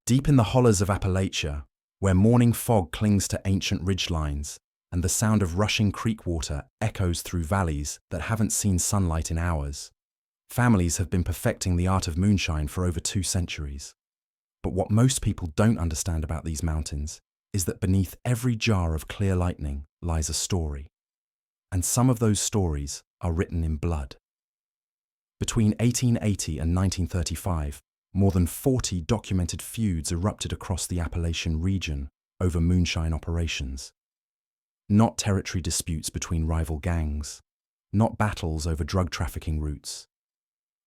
Deep in the hollows of Appalachia, where morning fog clings to ancient ridgelines and the sound of rushing creek water echoes through valleys that haven't seen sunlight in hours, families have been perfecting the art of moonshine for over 2 centuries. But what most people don't understand about these mountains is that beneath every jar of clear lightning lies a story. And some of those stories are written in blood. Between 1880 and 1935, more than 40 documented feuds erupted across the Appalachian region over moonshine operations. Not territory disputes between rival gangs, not battles over drug trafficking routes.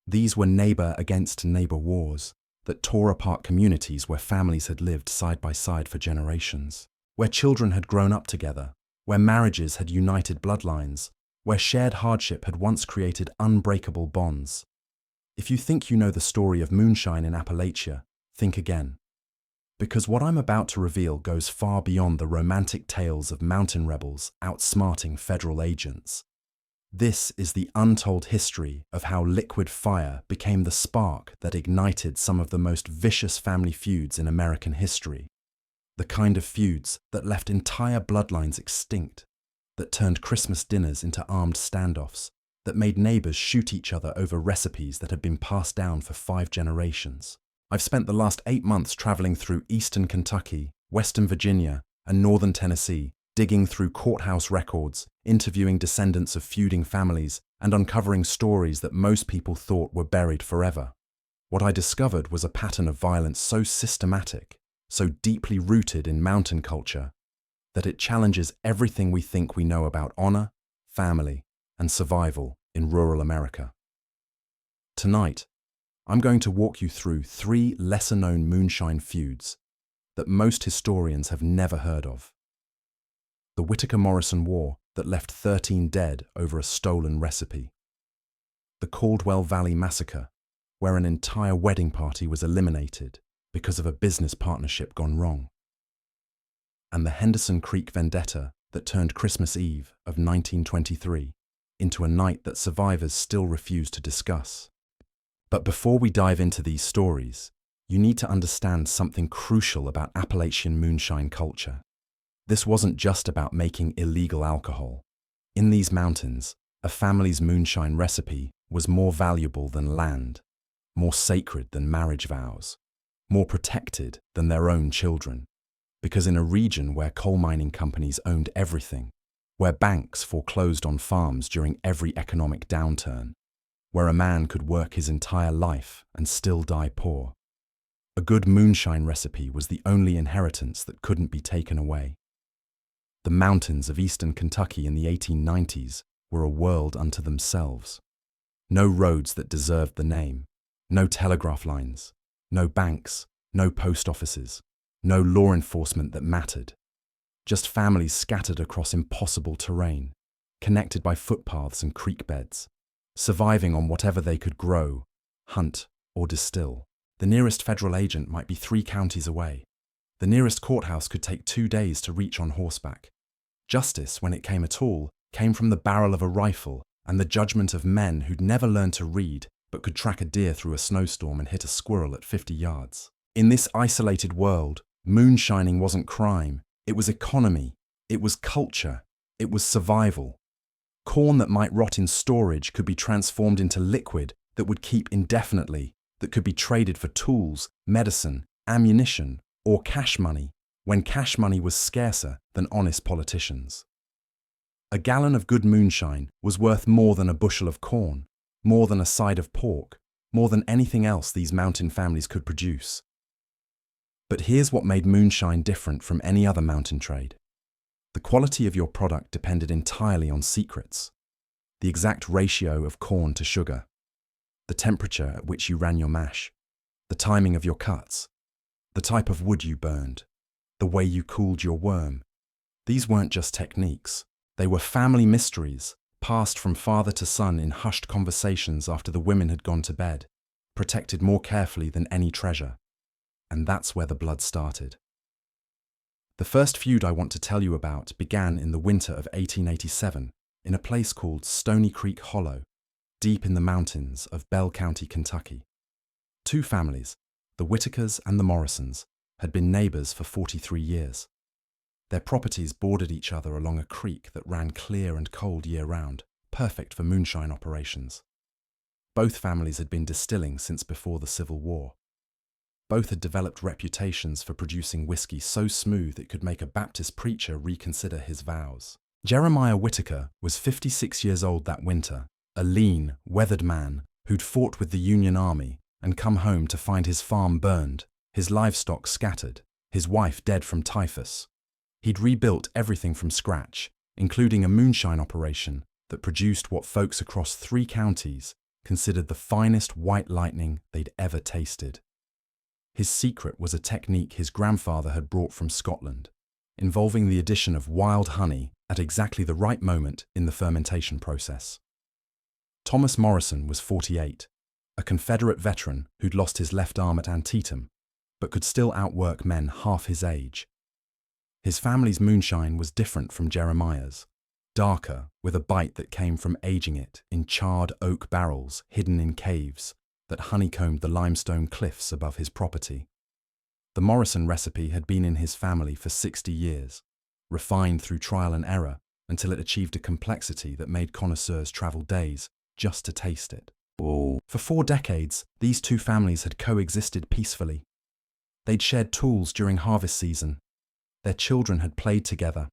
These were neighbor against neighbor wars that tore apart communities where families had lived side by side for generations, where children had grown up together, where marriages had united bloodlines, where shared hardship had once created unbreakable bonds. If you think you know the story of moonshine in Appalachia, think again. Because what I'm about to reveal goes far beyond the romantic tales of mountain rebels outsmarting federal agents. This is the untold history of how liquid fire became the spark that ignited some of the most vicious family feuds in American history. The kind of feuds that left entire bloodlines extinct, that turned Christmas dinners into armed standoffs, that made neighbors shoot each other over recipes that had been passed down for 5 generations. I've spent the last 8 months traveling through eastern Kentucky, western Virginia, and northern Tennessee, digging through courthouse records, interviewing descendants of feuding families, and uncovering stories that most people thought were buried forever. What I discovered was a pattern of violence so systematic, so deeply rooted in mountain culture, that it challenges everything we think we know about honor, family, and survival in rural America. Tonight, I'm going to walk you through 3 lesser-known moonshine feuds that most historians have never heard of. The Whitaker-Morrison War that left 13 dead over a stolen recipe. The Caldwell Valley Massacre, where an entire wedding party was eliminated because of a business partnership gone wrong. And the Henderson Creek Vendetta that turned Christmas Eve of 1923 into a night that survivors still refuse to discuss. But before we dive into these stories, you need to understand something crucial about Appalachian moonshine culture. This wasn't just about making illegal alcohol. In these mountains, a family's moonshine recipe was more valuable than land, more sacred than marriage vows, more protected than their own children. Because in a region where coal mining companies owned everything, where banks foreclosed on farms during every economic downturn, where a man could work his entire life and still die poor, a good moonshine recipe was the only inheritance that couldn't be taken away. The mountains of eastern Kentucky in the 1890s were a world unto themselves. No roads that deserved the name, no telegraph lines, no banks, no post offices, no law enforcement that mattered. Just families scattered across impossible terrain, connected by footpaths and creek beds, surviving on whatever they could grow, hunt, or distill. The nearest federal agent might be 3 counties away. The nearest courthouse could take 2 days to reach on horseback. Justice, when it came at all, came from the barrel of a rifle and the judgment of men who'd never learned to read but could track a deer through a snowstorm and hit a squirrel at 50 yards. In this isolated world, moonshining wasn't crime. It was economy, it was culture, it was survival. Corn that might rot in storage could be transformed into liquid that would keep indefinitely, that could be traded for tools, medicine, ammunition, or cash money, when cash money was scarcer than honest politicians. A gallon of good moonshine was worth more than a bushel of corn, more than a side of pork, more than anything else these mountain families could produce. But here's what made moonshine different from any other mountain trade. The quality of your product depended entirely on secrets. The exact ratio of corn to sugar, the temperature at which you ran your mash, the timing of your cuts, the type of wood you burned, the way you cooled your worm. These weren't just techniques. They were family mysteries, passed from father to son in hushed conversations after the women had gone to bed, protected more carefully than any treasure. And that's where the blood started. The first feud I want to tell you about began in the winter of 1887 in a place called Stony Creek Hollow, deep in the mountains of Bell County, Kentucky. 2 families, The Whitakers and the Morrisons had been neighbours for 43 years. Their properties bordered each other along a creek that ran clear and cold year-round, perfect for moonshine operations. Both families had been distilling since before the Civil War. Both had developed reputations for producing whiskey so smooth it could make a Baptist preacher reconsider his vows. Jeremiah Whitaker was 56 years old that winter, a lean, weathered man who'd fought with the Union Army and come home to find his farm burned, his livestock scattered, his wife dead from typhus. He'd rebuilt everything from scratch, including a moonshine operation that produced what folks across 3 counties considered the finest white lightning they'd ever tasted. His secret was a technique his grandfather had brought from Scotland, involving the addition of wild honey at exactly the right moment in the fermentation process. Thomas Morrison was 48, a Confederate veteran who'd lost his left arm at Antietam, but could still outwork men half his age. His family's moonshine was different from Jeremiah's, darker, with a bite that came from aging it in charred oak barrels hidden in caves that honeycombed the limestone cliffs above his property. The Morrison recipe had been in his family for 60 years, refined through trial and error until it achieved a complexity that made connoisseurs travel days just to taste it. For 4 decades, these 2 families had coexisted peacefully. They'd shared tools during harvest season. Their children had played together.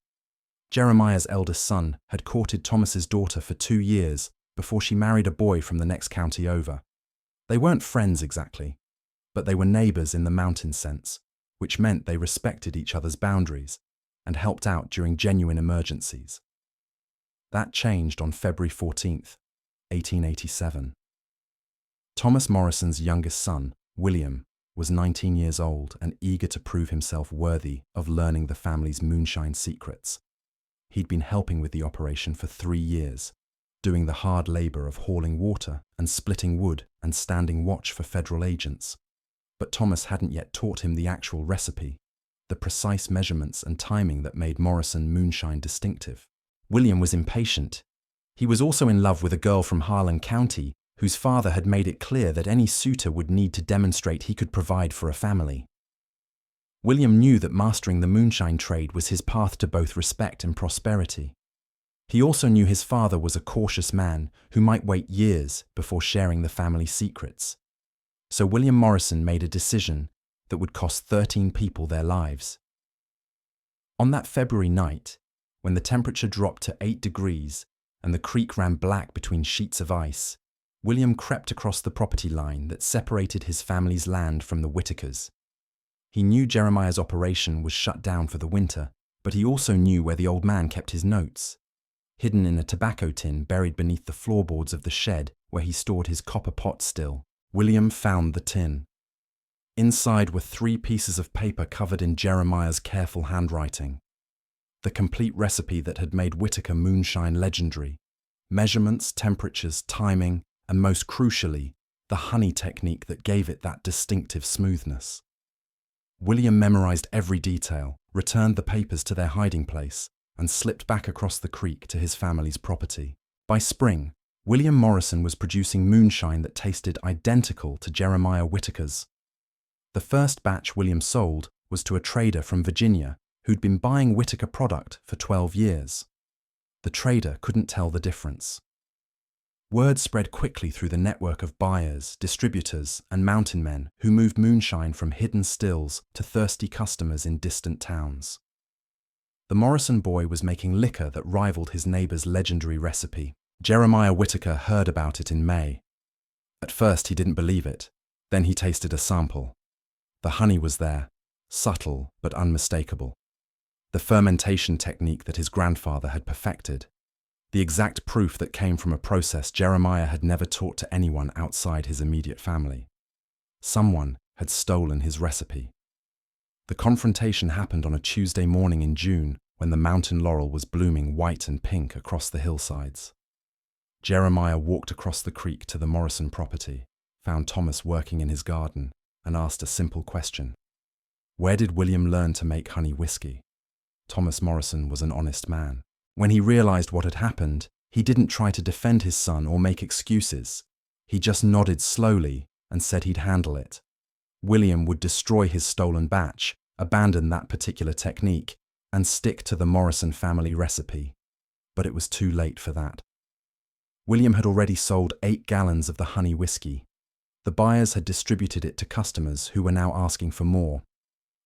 Jeremiah's eldest son had courted Thomas's daughter for 2 years before she married a boy from the next county over. They weren't friends exactly, but they were neighbours in the mountain sense, which meant they respected each other's boundaries and helped out during genuine emergencies. That changed on February 14th, 1887. Thomas Morrison's youngest son, William, was 19 years old and eager to prove himself worthy of learning the family's moonshine secrets. He'd been helping with the operation for 3 years, doing the hard labour of hauling water and splitting wood and standing watch for federal agents. But Thomas hadn't yet taught him the actual recipe, the precise measurements and timing that made Morrison moonshine distinctive. William was impatient. He was also in love with a girl from Harlan County whose father had made it clear that any suitor would need to demonstrate he could provide for a family. William knew that mastering the moonshine trade was his path to both respect and prosperity. He also knew his father was a cautious man who might wait years before sharing the family secrets. So William Morrison made a decision that would cost 13 people their lives. On that February night, when the temperature dropped to 8 degrees and the creek ran black between sheets of ice, William crept across the property line that separated his family's land from the Whitakers. He knew Jeremiah's operation was shut down for the winter, but he also knew where the old man kept his notes. Hidden in a tobacco tin buried beneath the floorboards of the shed where he stored his copper pot still, William found the tin. Inside were 3 pieces of paper covered in Jeremiah's careful handwriting. The complete recipe that had made Whitaker moonshine legendary. Measurements, temperatures, timing, and most crucially, the honey technique that gave it that distinctive smoothness. William memorized every detail, returned the papers to their hiding place, and slipped back across the creek to his family's property. By spring, William Morrison was producing moonshine that tasted identical to Jeremiah Whitaker's. The first batch William sold was to a trader from Virginia who'd been buying Whitaker product for 12 years. The trader couldn't tell the difference. Word spread quickly through the network of buyers, distributors, and mountain men who moved moonshine from hidden stills to thirsty customers in distant towns. The Morrison boy was making liquor that rivaled his neighbour's legendary recipe. Jeremiah Whitaker heard about it in May. At first he didn't believe it. Then he tasted a sample. The honey was there, subtle but unmistakable. The fermentation technique that his grandfather had perfected. The exact proof that came from a process Jeremiah had never taught to anyone outside his immediate family. Someone had stolen his recipe. The confrontation happened on a Tuesday morning in June when the mountain laurel was blooming white and pink across the hillsides. Jeremiah walked across the creek to the Morrison property, found Thomas working in his garden, and asked a simple question. Where did William learn to make honey whiskey? Thomas Morrison was an honest man. When he realized what had happened, he didn't try to defend his son or make excuses. He just nodded slowly and said he'd handle it. William would destroy his stolen batch, abandon that particular technique, and stick to the Morrison family recipe. But it was too late for that. William had already sold 8 gallons of the honey whiskey. The buyers had distributed it to customers who were now asking for more.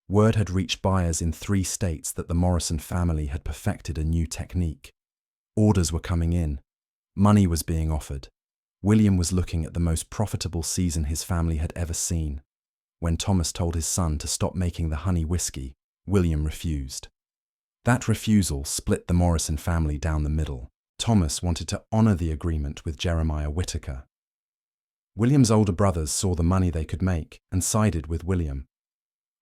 Word had reached buyers in 3 states that the Morrison family had perfected a new technique. Orders were coming in. Money was being offered. William was looking at the most profitable season his family had ever seen. When Thomas told his son to stop making the honey whiskey, William refused. That refusal split the Morrison family down the middle. Thomas wanted to honor the agreement with Jeremiah Whittaker. William's older brothers saw the money they could make and sided with William.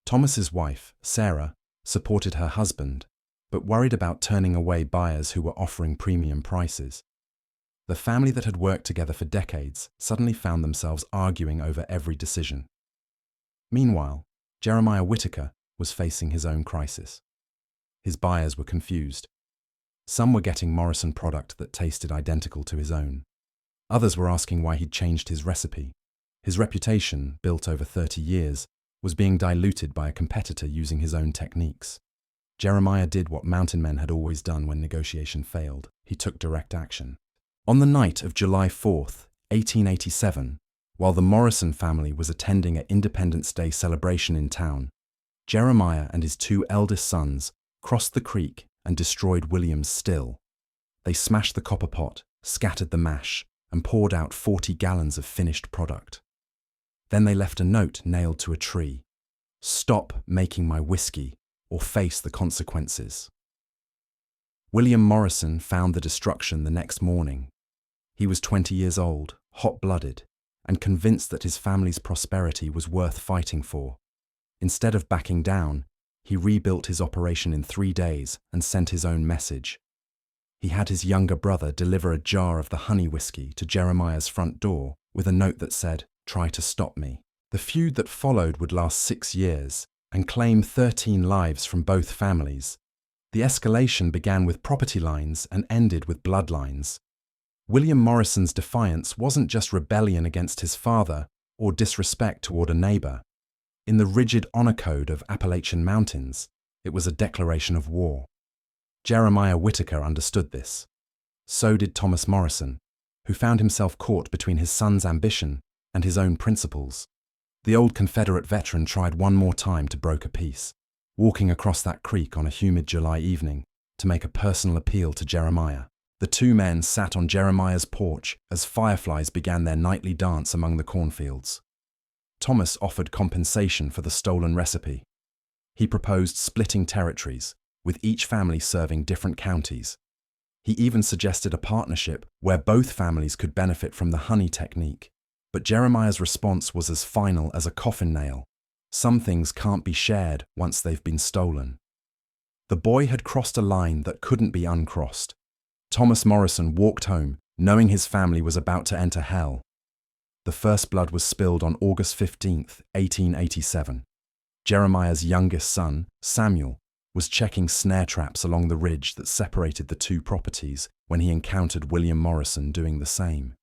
Thomas's wife, Sarah, supported her husband, but worried about turning away buyers who were offering premium prices. The family that had worked together for decades suddenly found themselves arguing over every decision. Meanwhile, Jeremiah Whittaker was facing his own crisis. His buyers were confused. Some were getting Morrison product that tasted identical to his own. Others were asking why he'd changed his recipe. His reputation, built over 30 years, was being diluted by a competitor using his own techniques. Jeremiah did what mountain men had always done when negotiation failed. He took direct action. On the night of July 4th, 1887, while the Morrison family was attending an Independence Day celebration in town, Jeremiah and his 2 eldest sons crossed the creek and destroyed William's still. They smashed the copper pot, scattered the mash, and poured out 40 gallons of finished product. Then they left a note nailed to a tree: "Stop making my whiskey, or face the consequences." William Morrison found the destruction the next morning. He was 20 years old, hot-blooded, and convinced that his family's prosperity was worth fighting for. Instead of backing down, he rebuilt his operation in 3 days and sent his own message. He had his younger brother deliver a jar of the honey whiskey to Jeremiah's front door with a note that said, "Try to stop me." The feud that followed would last 6 years and claim 13 lives from both families. The escalation began with property lines and ended with bloodlines. William Morrison's defiance wasn't just rebellion against his father or disrespect toward a neighbor. In the rigid honor code of Appalachian mountains, it was a declaration of war. Jeremiah Whittaker understood this. So did Thomas Morrison, who found himself caught between his son's ambition and his own principles. The old Confederate veteran tried one more time to broker peace, walking across that creek on a humid July evening to make a personal appeal to Jeremiah. The 2 men sat on Jeremiah's porch as fireflies began their nightly dance among the cornfields. Thomas offered compensation for the stolen recipe. He proposed splitting territories, with each family serving different counties. He even suggested a partnership where both families could benefit from the honey technique. But Jeremiah's response was as final as a coffin nail. Some things can't be shared once they've been stolen. The boy had crossed a line that couldn't be uncrossed. Thomas Morrison walked home, knowing his family was about to enter hell. The first blood was spilled on August 15th, 1887. Jeremiah's youngest son, Samuel, was checking snare traps along the ridge that separated the 2 properties when he encountered William Morrison doing the same.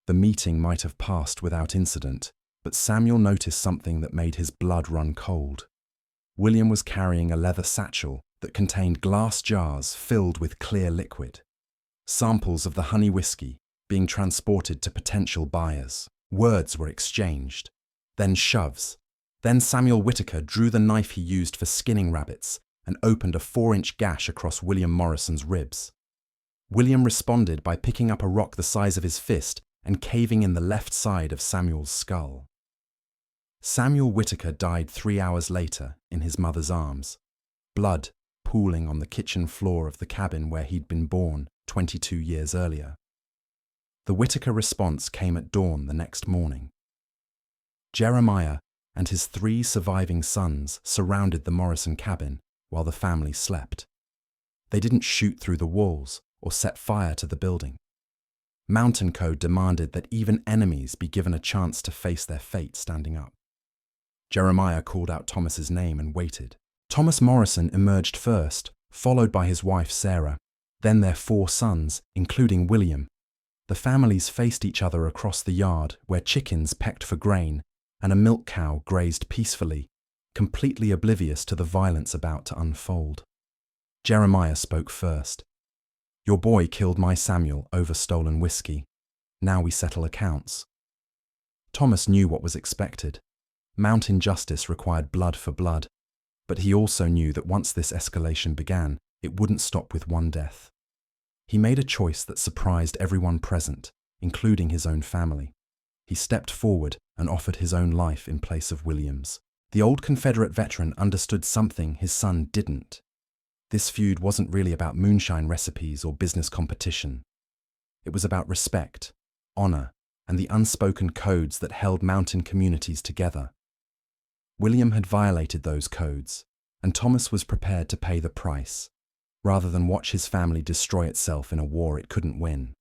The meeting might have passed without incident, but Samuel noticed something that made his blood run cold. William was carrying a leather satchel that contained glass jars filled with clear liquid. Samples of the honey whiskey being transported to potential buyers. Words were exchanged, then shoves. Then Samuel Whittaker drew the knife he used for skinning rabbits and opened a 4-inch gash across William Morrison's ribs. William responded by picking up a rock the size of his fist and caving in the left side of Samuel's skull. Samuel Whittaker died 3 hours later in his mother's arms, blood pooling on the kitchen floor of the cabin where he'd been born 22 years earlier. The Whittaker response came at dawn the next morning. Jeremiah and his 3 surviving sons surrounded the Morrison cabin while the family slept. They didn't shoot through the walls or set fire to the building. Mountain code demanded that even enemies be given a chance to face their fate standing up. Jeremiah called out Thomas's name and waited. Thomas Morrison emerged first, followed by his wife Sarah, then their 4 sons, including William. The families faced each other across the yard where chickens pecked for grain and a milk cow grazed peacefully, completely oblivious to the violence about to unfold. Jeremiah spoke first. "Your boy killed my Samuel over stolen whiskey. Now we settle accounts." Thomas knew what was expected. Mountain justice required blood for blood, but he also knew that once this escalation began, it wouldn't stop with one death. He made a choice that surprised everyone present, including his own family. He stepped forward and offered his own life in place of William's. The old Confederate veteran understood something his son didn't. This feud wasn't really about moonshine recipes or business competition. It was about respect, honor, and the unspoken codes that held mountain communities together. William had violated those codes, and Thomas was prepared to pay the price, rather than watch his family destroy itself in a war it couldn't win.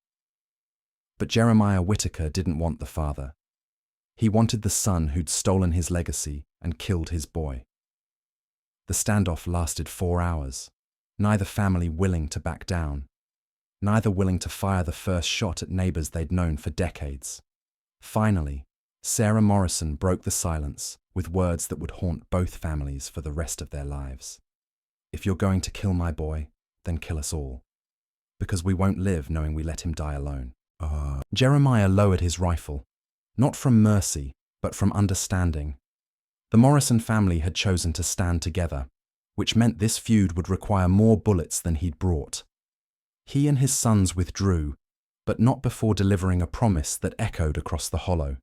But Jeremiah Whitaker didn't want the father. He wanted the son who'd stolen his legacy and killed his boy. The standoff lasted 4 hours, neither family willing to back down, neither willing to fire the first shot at neighbors they'd known for decades. Finally, Sarah Morrison broke the silence with words that would haunt both families for the rest of their lives. "If you're going to kill my boy, then kill us all, because we won't live knowing we let him die alone." Jeremiah lowered his rifle, not from mercy, but from understanding. The Morrison family had chosen to stand together, which meant this feud would require more bullets than he'd brought. He and his sons withdrew, but not before delivering a promise that echoed across the hollow.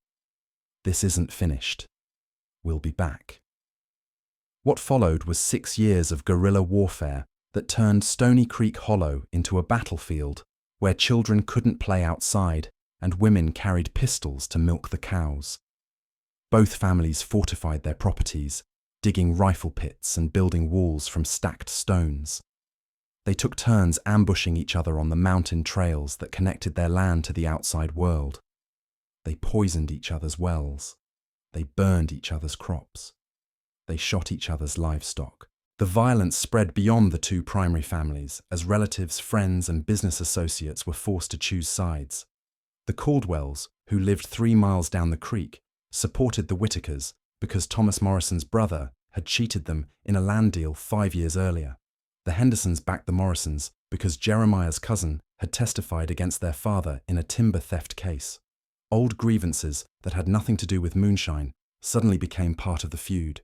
"This isn't finished. We'll be back." What followed was 6 years of guerrilla warfare that turned Stony Creek Hollow into a battlefield where children couldn't play outside and women carried pistols to milk the cows. Both families fortified their properties, digging rifle pits and building walls from stacked stones. They took turns ambushing each other on the mountain trails that connected their land to the outside world. They poisoned each other's wells. They burned each other's crops. They shot each other's livestock. The violence spread beyond the two primary families as relatives, friends, and business associates were forced to choose sides. The Caldwells, who lived 3 miles down the creek, supported the Whitakers because Thomas Morrison's brother had cheated them in a land deal 5 years earlier. The Hendersons backed the Morrisons because Jeremiah's cousin had testified against their father in a timber theft case. Old grievances that had nothing to do with moonshine suddenly became part of the feud.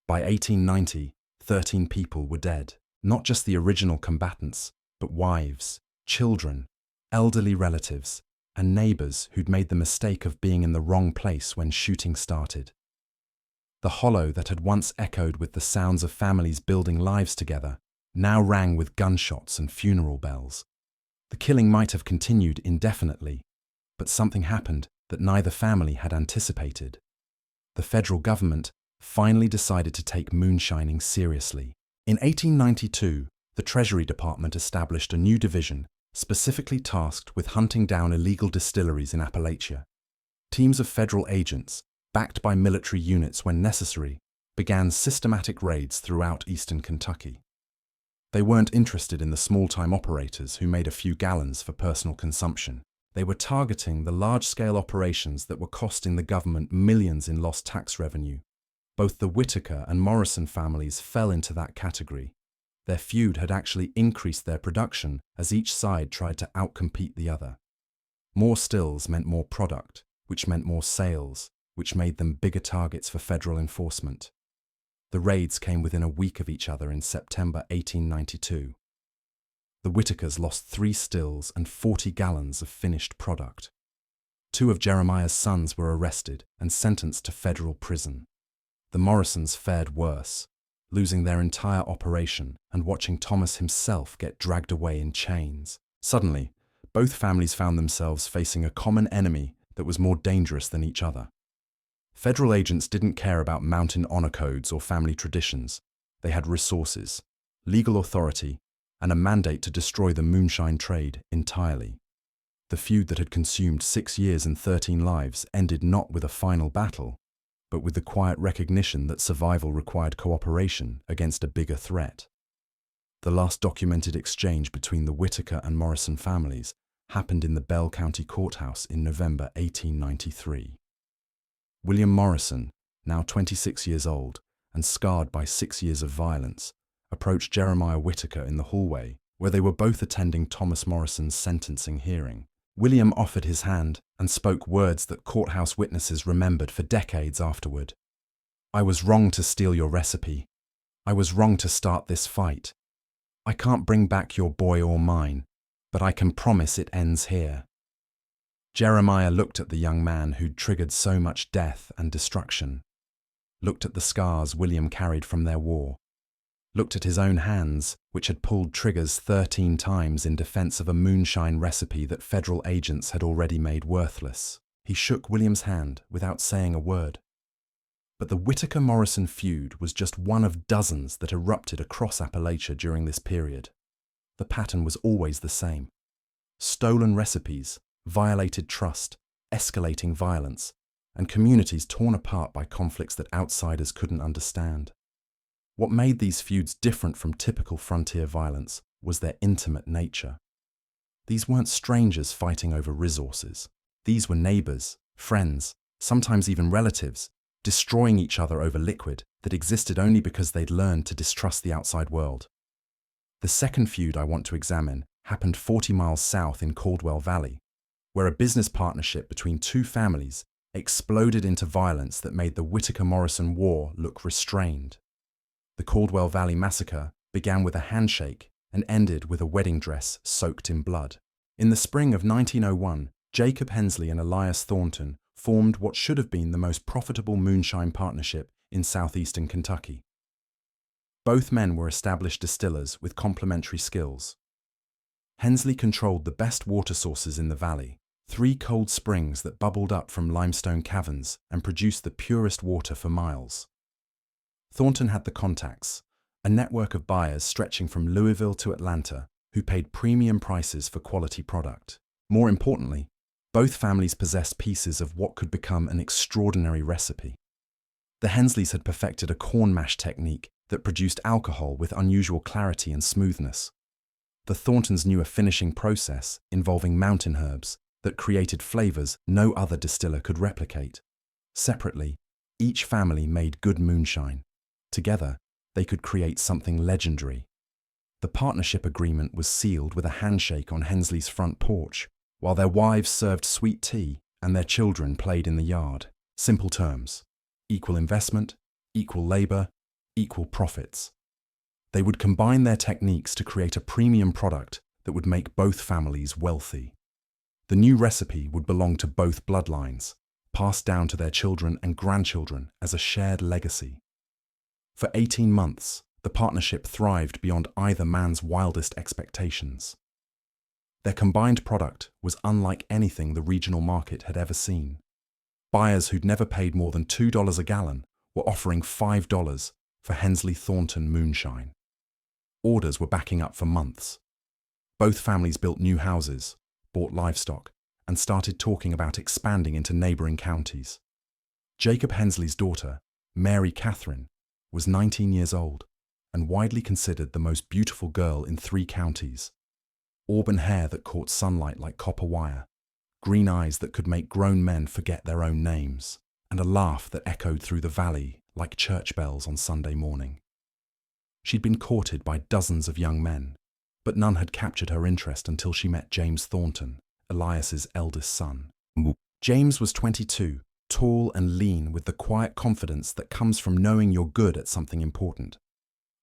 By 1890, 13 people were dead, not just the original combatants, but wives, children, elderly relatives, and neighbors who'd made the mistake of being in the wrong place when shooting started. The hollow that had once echoed with the sounds of families building lives together now rang with gunshots and funeral bells. The killing might have continued indefinitely, but something happened that neither family had anticipated. The federal government finally decided to take moonshining seriously. In 1892, the Treasury Department established a new division specifically tasked with hunting down illegal distilleries in Appalachia. Teams of federal agents, backed by military units when necessary, began systematic raids throughout eastern Kentucky. They weren't interested in the small-time operators who made a few gallons for personal consumption. They were targeting the large-scale operations that were costing the government millions in lost tax revenue. Both the Whitaker and Morrison families fell into that category. Their feud had actually increased their production as each side tried to outcompete the other. More stills meant more product, which meant more sales, which made them bigger targets for federal enforcement. The raids came within a week of each other in September 1892. The Whitakers lost 3 stills and 40 gallons of finished product. 2 of Jeremiah's sons were arrested and sentenced to federal prison. The Morrisons fared worse, losing their entire operation and watching Thomas himself get dragged away in chains. Suddenly, both families found themselves facing a common enemy that was more dangerous than each other. Federal agents didn't care about mountain honor codes or family traditions. They had resources, legal authority, and a mandate to destroy the moonshine trade entirely. The feud that had consumed 6 years and 13 lives ended not with a final battle, but with the quiet recognition that survival required cooperation against a bigger threat. The last documented exchange between the Whitaker and Morrison families happened in the Bell County Courthouse in November 1893. William Morrison, now 26 years old and scarred by 6 years of violence, approached Jeremiah Whitaker in the hallway where they were both attending Thomas Morrison's sentencing hearing. William offered his hand and spoke words that courthouse witnesses remembered for decades afterward. "I was wrong to steal your recipe. I was wrong to start this fight. I can't bring back your boy or mine, but I can promise it ends here." Jeremiah looked at the young man who'd triggered so much death and destruction, looked at the scars William carried from their war, looked at his own hands, which had pulled triggers 13 times in defense of a moonshine recipe that federal agents had already made worthless. He shook William's hand without saying a word. But the Whitaker-Morrison feud was just one of dozens that erupted across Appalachia during this period. The pattern was always the same. Stolen recipes, violated trust, escalating violence, and communities torn apart by conflicts that outsiders couldn't understand. What made these feuds different from typical frontier violence was their intimate nature. These weren't strangers fighting over resources. These were neighbors, friends, sometimes even relatives, destroying each other over liquid that existed only because they'd learned to distrust the outside world. The second feud I want to examine happened 40 miles south in Caldwell Valley, where a business partnership between two families exploded into violence that made the Whitaker-Morrison War look restrained. The Caldwell Valley Massacre began with a handshake and ended with a wedding dress soaked in blood. In the spring of 1901, Jacob Hensley and Elias Thornton formed what should have been the most profitable moonshine partnership in southeastern Kentucky. Both men were established distillers with complementary skills. Hensley controlled the best water sources in the valley, 3 cold springs that bubbled up from limestone caverns and produced the purest water for miles. Thornton had the contacts, a network of buyers stretching from Louisville to Atlanta who paid premium prices for quality product. More importantly, both families possessed pieces of what could become an extraordinary recipe. The Hensleys had perfected a corn mash technique that produced alcohol with unusual clarity and smoothness. The Thorntons knew a finishing process involving mountain herbs that created flavors no other distiller could replicate. Separately, each family made good moonshine. Together, they could create something legendary. The partnership agreement was sealed with a handshake on Hensley's front porch, while their wives served sweet tea and their children played in the yard. Simple terms: equal investment, equal labor, equal profits. They would combine their techniques to create a premium product that would make both families wealthy. The new recipe would belong to both bloodlines, passed down to their children and grandchildren as a shared legacy. For 18 months, the partnership thrived beyond either man's wildest expectations. Their combined product was unlike anything the regional market had ever seen. Buyers who'd never paid more than $2 a gallon were offering $5 for Hensley Thornton moonshine. Orders were backing up for months. Both families built new houses, bought livestock, and started talking about expanding into neighboring counties. Jacob Hensley's daughter, Mary Catherine, was 19 years old and widely considered the most beautiful girl in 3 counties. Auburn hair that caught sunlight like copper wire, green eyes that could make grown men forget their own names, and a laugh that echoed through the valley like church bells on Sunday morning. She'd been courted by dozens of young men, but none had captured her interest until she met James Thornton, Elias's eldest son. James was 22, tall and lean with the quiet confidence that comes from knowing you're good at something important.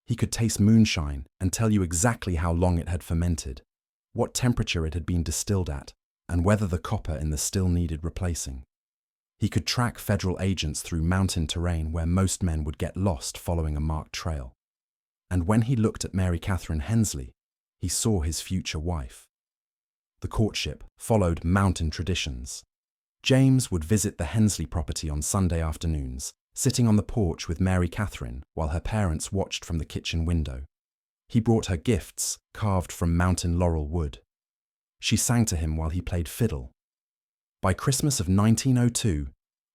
He could taste moonshine and tell you exactly how long it had fermented, what temperature it had been distilled at, and whether the copper in the still needed replacing. He could track federal agents through mountain terrain where most men would get lost following a marked trail. And when he looked at Mary Catherine Hensley, he saw his future wife. The courtship followed mountain traditions. James would visit the Hensley property on Sunday afternoons, sitting on the porch with Mary Catherine while her parents watched from the kitchen window. He brought her gifts carved from mountain laurel wood. She sang to him while he played fiddle. By Christmas of 1902,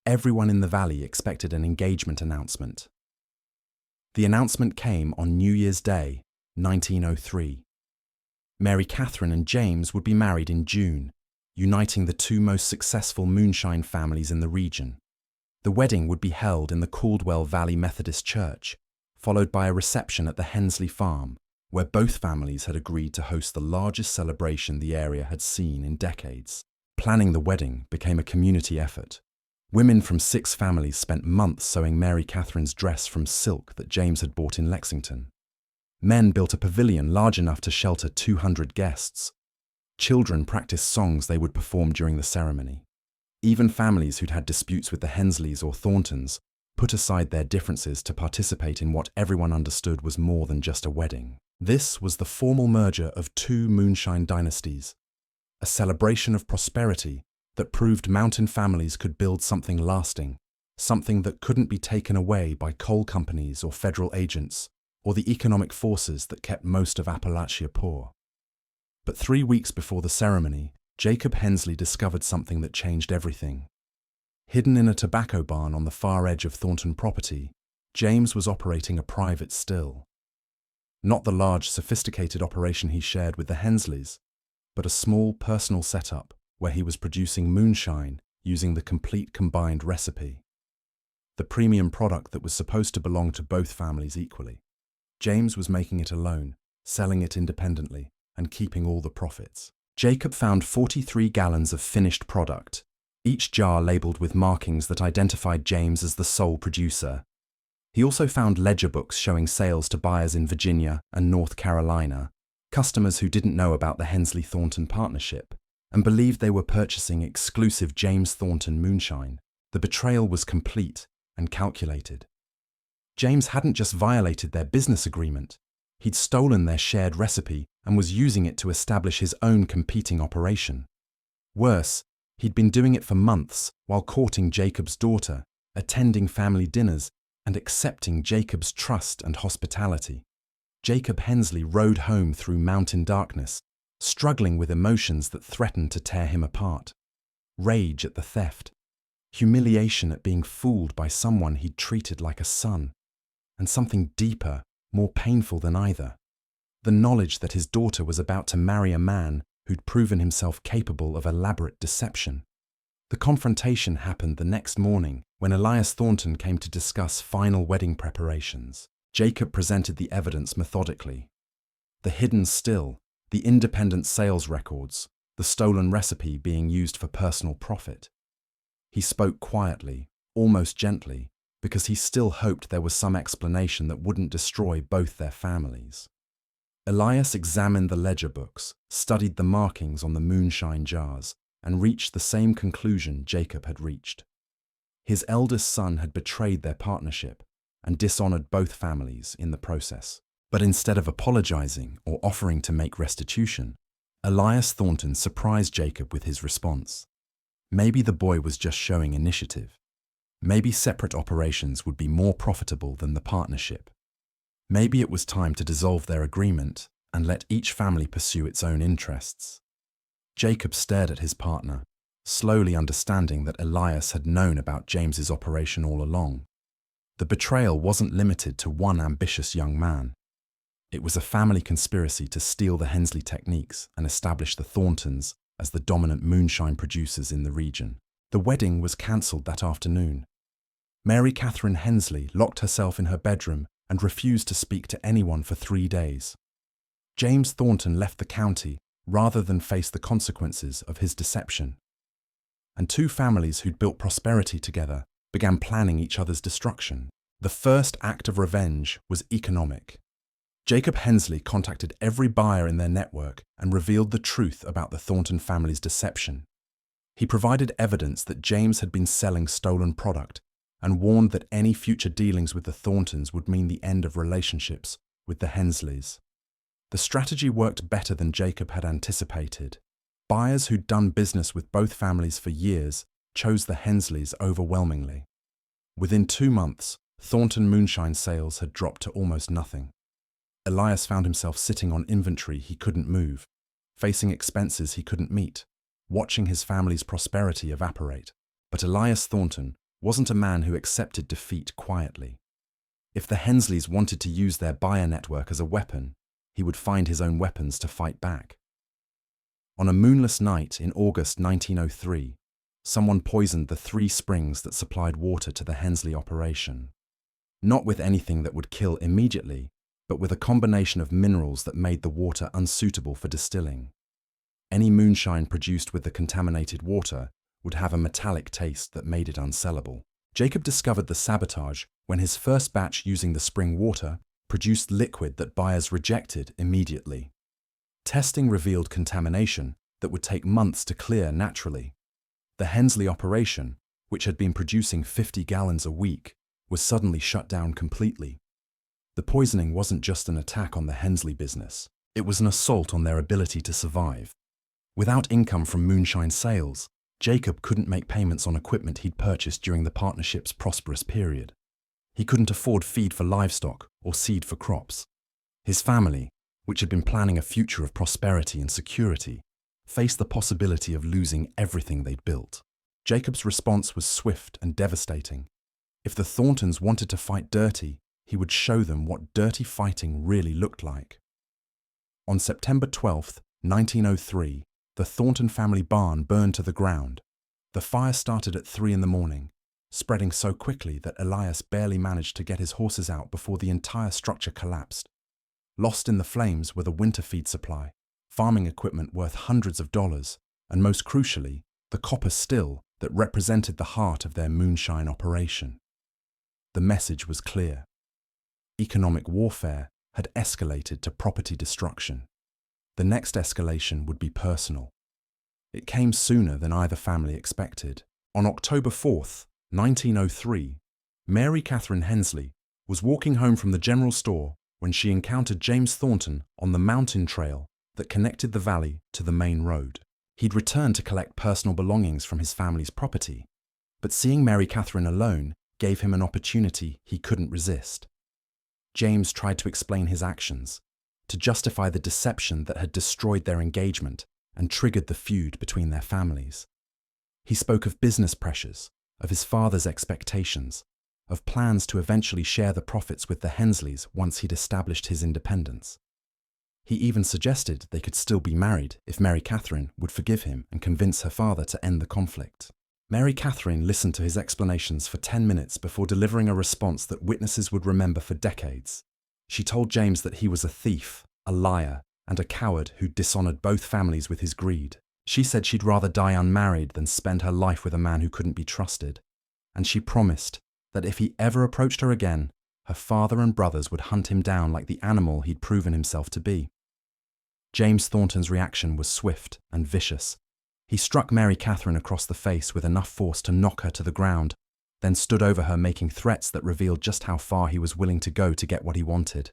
everyone in the valley expected an engagement announcement. The announcement came on New Year's Day, 1903. Mary Catherine and James would be married in June, uniting the 2 most successful moonshine families in the region. The wedding would be held in the Caldwell Valley Methodist Church, followed by a reception at the Hensley farm, where both families had agreed to host the largest celebration the area had seen in decades. Planning the wedding became a community effort. Women from 6 families spent months sewing Mary Catherine's dress from silk that James had bought in Lexington. Men built a pavilion large enough to shelter 200 guests. Children practiced songs they would perform during the ceremony. Even families who'd had disputes with the Hensleys or Thorntons put aside their differences to participate in what everyone understood was more than just a wedding. This was the formal merger of 2 moonshine dynasties, a celebration of prosperity that proved mountain families could build something lasting, something that couldn't be taken away by coal companies or federal agents, or the economic forces that kept most of Appalachia poor. But 3 weeks before the ceremony, Jacob Hensley discovered something that changed everything. Hidden in a tobacco barn on the far edge of Thornton property, James was operating a private still. Not the large, sophisticated operation he shared with the Hensleys, but a small personal setup where he was producing moonshine using the complete combined recipe. The premium product that was supposed to belong to both families equally. James was making it alone, selling it independently, and keeping all the profits. Jacob found 43 gallons of finished product, each jar labeled with markings that identified James as the sole producer. He also found ledger books showing sales to buyers in Virginia and North Carolina, customers who didn't know about the Hensley-Thornton partnership and believed they were purchasing exclusive James Thornton moonshine. The betrayal was complete and calculated. James hadn't just violated their business agreement, he'd stolen their shared recipe and was using it to establish his own competing operation. Worse, he'd been doing it for months while courting Jacob's daughter, attending family dinners, and accepting Jacob's trust and hospitality. Jacob Hensley rode home through mountain darkness, struggling with emotions that threatened to tear him apart. Rage at the theft, humiliation at being fooled by someone he'd treated like a son, and something deeper, more painful than either, the knowledge that his daughter was about to marry a man who'd proven himself capable of elaborate deception. The confrontation happened the next morning when Elias Thornton came to discuss final wedding preparations. Jacob presented the evidence methodically. The hidden still, the independent sales records, the stolen recipe being used for personal profit. He spoke quietly, almost gently, because he still hoped there was some explanation that wouldn't destroy both their families. Elias examined the ledger books, studied the markings on the moonshine jars, and reached the same conclusion Jacob had reached. His eldest son had betrayed their partnership and dishonored both families in the process. But instead of apologizing or offering to make restitution, Elias Thornton surprised Jacob with his response. Maybe the boy was just showing initiative. Maybe separate operations would be more profitable than the partnership. Maybe it was time to dissolve their agreement and let each family pursue its own interests. Jacob stared at his partner, slowly understanding that Elias had known about James's operation all along. The betrayal wasn't limited to one ambitious young man. It was a family conspiracy to steal the Hensley techniques and establish the Thorntons as the dominant moonshine producers in the region. The wedding was cancelled that afternoon. Mary Catherine Hensley locked herself in her bedroom and refused to speak to anyone for 3 days. James Thornton left the county rather than face the consequences of his deception. And 2 families who'd built prosperity together began planning each other's destruction. The first act of revenge was economic. Jacob Hensley contacted every buyer in their network and revealed the truth about the Thornton family's deception. He provided evidence that James had been selling stolen product and warned that any future dealings with the Thorntons would mean the end of relationships with the Hensleys. The strategy worked better than Jacob had anticipated. Buyers who'd done business with both families for years chose the Hensleys overwhelmingly. Within 2 months, Thornton moonshine sales had dropped to almost nothing. Elias found himself sitting on inventory he couldn't move, facing expenses he couldn't meet, watching his family's prosperity evaporate. But Elias Thornton wasn't a man who accepted defeat quietly. If the Hensleys wanted to use their buyer network as a weapon, he would find his own weapons to fight back. On a moonless night in August 1903, Someone poisoned the 3 springs that supplied water to the Hensley operation. Not with anything that would kill immediately, but with a combination of minerals that made the water unsuitable for distilling. Any moonshine produced with the contaminated water would have a metallic taste that made it unsellable. Jacob discovered the sabotage when his first batch using the spring water produced liquid that buyers rejected immediately. Testing revealed contamination that would take months to clear naturally. The Hensley operation, which had been producing 50 gallons a week, was suddenly shut down completely. The poisoning wasn't just an attack on the Hensley business, it was an assault on their ability to survive. Without income from moonshine sales, Jacob couldn't make payments on equipment he'd purchased during the partnership's prosperous period. He couldn't afford feed for livestock or seed for crops. His family, which had been planning a future of prosperity and security, faced the possibility of losing everything they'd built. Jacob's response was swift and devastating. If the Thorntons wanted to fight dirty, he would show them what dirty fighting really looked like. On September 12, 1903, the Thornton family barn burned to the ground. The fire started at 3 in the morning, spreading so quickly that Elias barely managed to get his horses out before the entire structure collapsed. Lost in the flames were the winter feed supply, farming equipment worth hundreds of dollars, and most crucially, the copper still that represented the heart of their moonshine operation. The message was clear. Economic warfare had escalated to property destruction. The next escalation would be personal. It came sooner than either family expected. On October 4th, 1903, Mary Catherine Hensley was walking home from the general store when she encountered James Thornton on the mountain trail that connected the valley to the main road. He'd returned to collect personal belongings from his family's property, but seeing Mary Catherine alone gave him an opportunity he couldn't resist. James tried to explain his actions, to justify the deception that had destroyed their engagement and triggered the feud between their families. He spoke of business pressures, of his father's expectations, of plans to eventually share the profits with the Hensleys once he'd established his independence. He even suggested they could still be married if Mary Catherine would forgive him and convince her father to end the conflict. Mary Catherine listened to his explanations for 10 minutes before delivering a response that witnesses would remember for decades. She told James that he was a thief, a liar, and a coward who dishonored both families with his greed. She said she'd rather die unmarried than spend her life with a man who couldn't be trusted, and she promised that if he ever approached her again, her father and brothers would hunt him down like the animal he'd proven himself to be. James Thornton's reaction was swift and vicious. He struck Mary Catherine across the face with enough force to knock her to the ground, then stood over her making threats that revealed just how far he was willing to go to get what he wanted.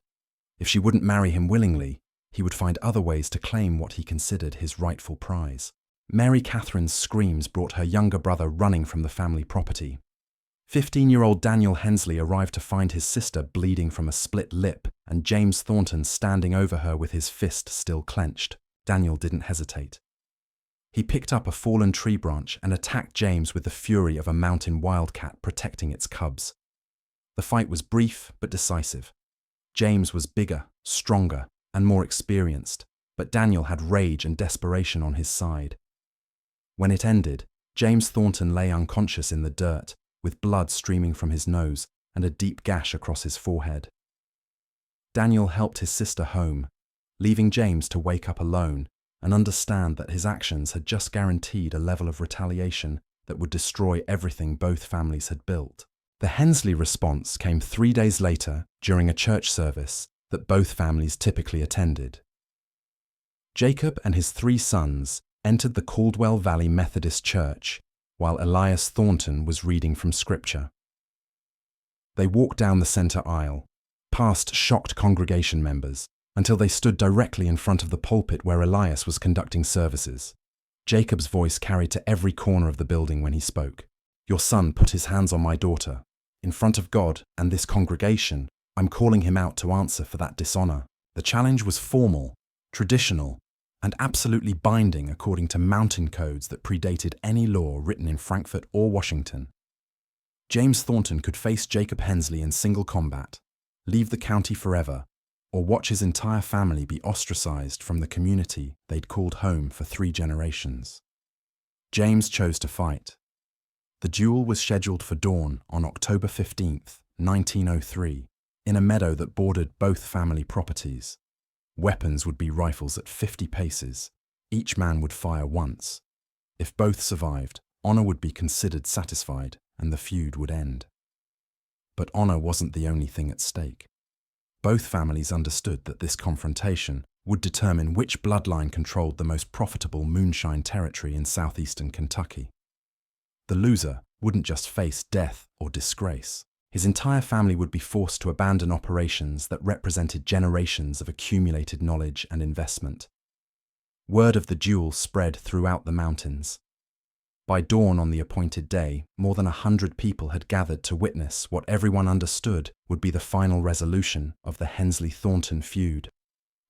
If she wouldn't marry him willingly, he would find other ways to claim what he considered his rightful prize. Mary Catherine's screams brought her younger brother running from the family property. 15-year-old Daniel Hensley arrived to find his sister bleeding from a split lip and James Thornton standing over her with his fist still clenched. Daniel didn't hesitate. He picked up a fallen tree branch and attacked James with the fury of a mountain wildcat protecting its cubs. The fight was brief but decisive. James was bigger, stronger, and more experienced, but Daniel had rage and desperation on his side. When it ended, James Thornton lay unconscious in the dirt, with blood streaming from his nose and a deep gash across his forehead. Daniel helped his sister home, leaving James to wake up alone and understand that his actions had just guaranteed a level of retaliation that would destroy everything both families had built. The Hensley response came 3 days later during a church service that both families typically attended. Jacob and his 3 sons entered the Caldwell Valley Methodist Church while Elias Thornton was reading from Scripture. They walked down the center aisle, past shocked congregation members, until they stood directly in front of the pulpit where Elias was conducting services. Jacob's voice carried to every corner of the building when he spoke. "Your son put his hands on my daughter. In front of God and this congregation, I'm calling him out to answer for that dishonor." The challenge was formal, traditional, and absolutely binding according to mountain codes that predated any law written in Frankfurt or Washington. James Thornton could face Jacob Hensley in single combat, leave the county forever, or watch his entire family be ostracized from the community they'd called home for 3 generations. James chose to fight. The duel was scheduled for dawn on October 15, 1903, in a meadow that bordered both family properties. Weapons would be rifles at 50 paces. Each man would fire once. If both survived, honor would be considered satisfied and the feud would end. But honor wasn't the only thing at stake. Both families understood that this confrontation would determine which bloodline controlled the most profitable moonshine territory in southeastern Kentucky. The loser wouldn't just face death or disgrace. His entire family would be forced to abandon operations that represented generations of accumulated knowledge and investment. Word of the duel spread throughout the mountains. By dawn on the appointed day, more than 100 people had gathered to witness what everyone understood would be the final resolution of the Hensley-Thornton feud.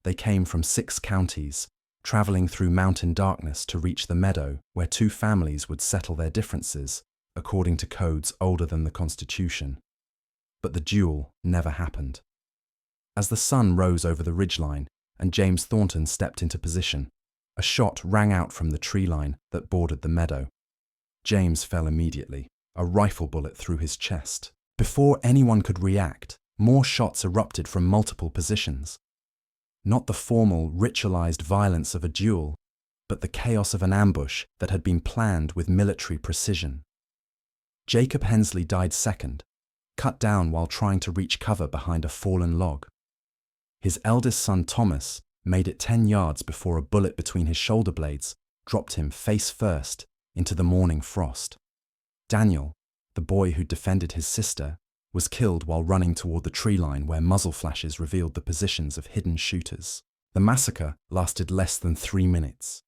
They came from 6 counties, traveling through mountain darkness to reach the meadow where 2 families would settle their differences, according to codes older than the Constitution. But the duel never happened. As the sun rose over the ridgeline and James Thornton stepped into position, a shot rang out from the tree line that bordered the meadow. James fell immediately, a rifle bullet through his chest. Before anyone could react, more shots erupted from multiple positions. Not the formal, ritualized violence of a duel, but the chaos of an ambush that had been planned with military precision. Jacob Hensley died second, cut down while trying to reach cover behind a fallen log. His eldest son Thomas made it 10 yards before a bullet between his shoulder blades dropped him face first into the morning frost. Daniel, the boy who defended his sister, was killed while running toward the tree line where muzzle flashes revealed the positions of hidden shooters. The massacre lasted less than 3 minutes.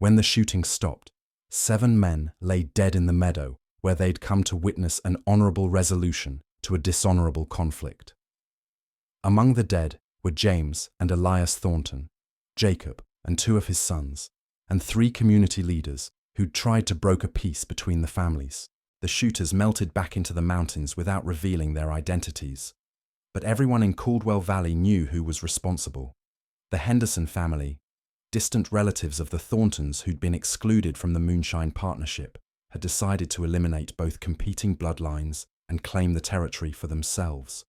When the shooting stopped, 7 men lay dead in the meadow where they'd come to witness an honorable resolution to a dishonorable conflict. Among the dead were James and Elias Thornton, Jacob and 2 of his sons, and 3 community leaders who'd tried to broker peace between the families. The shooters melted back into the mountains without revealing their identities. But everyone in Caldwell Valley knew who was responsible. The Henderson family, distant relatives of the Thorntons who'd been excluded from the Moonshine Partnership, had decided to eliminate both competing bloodlines and claim the territory for themselves.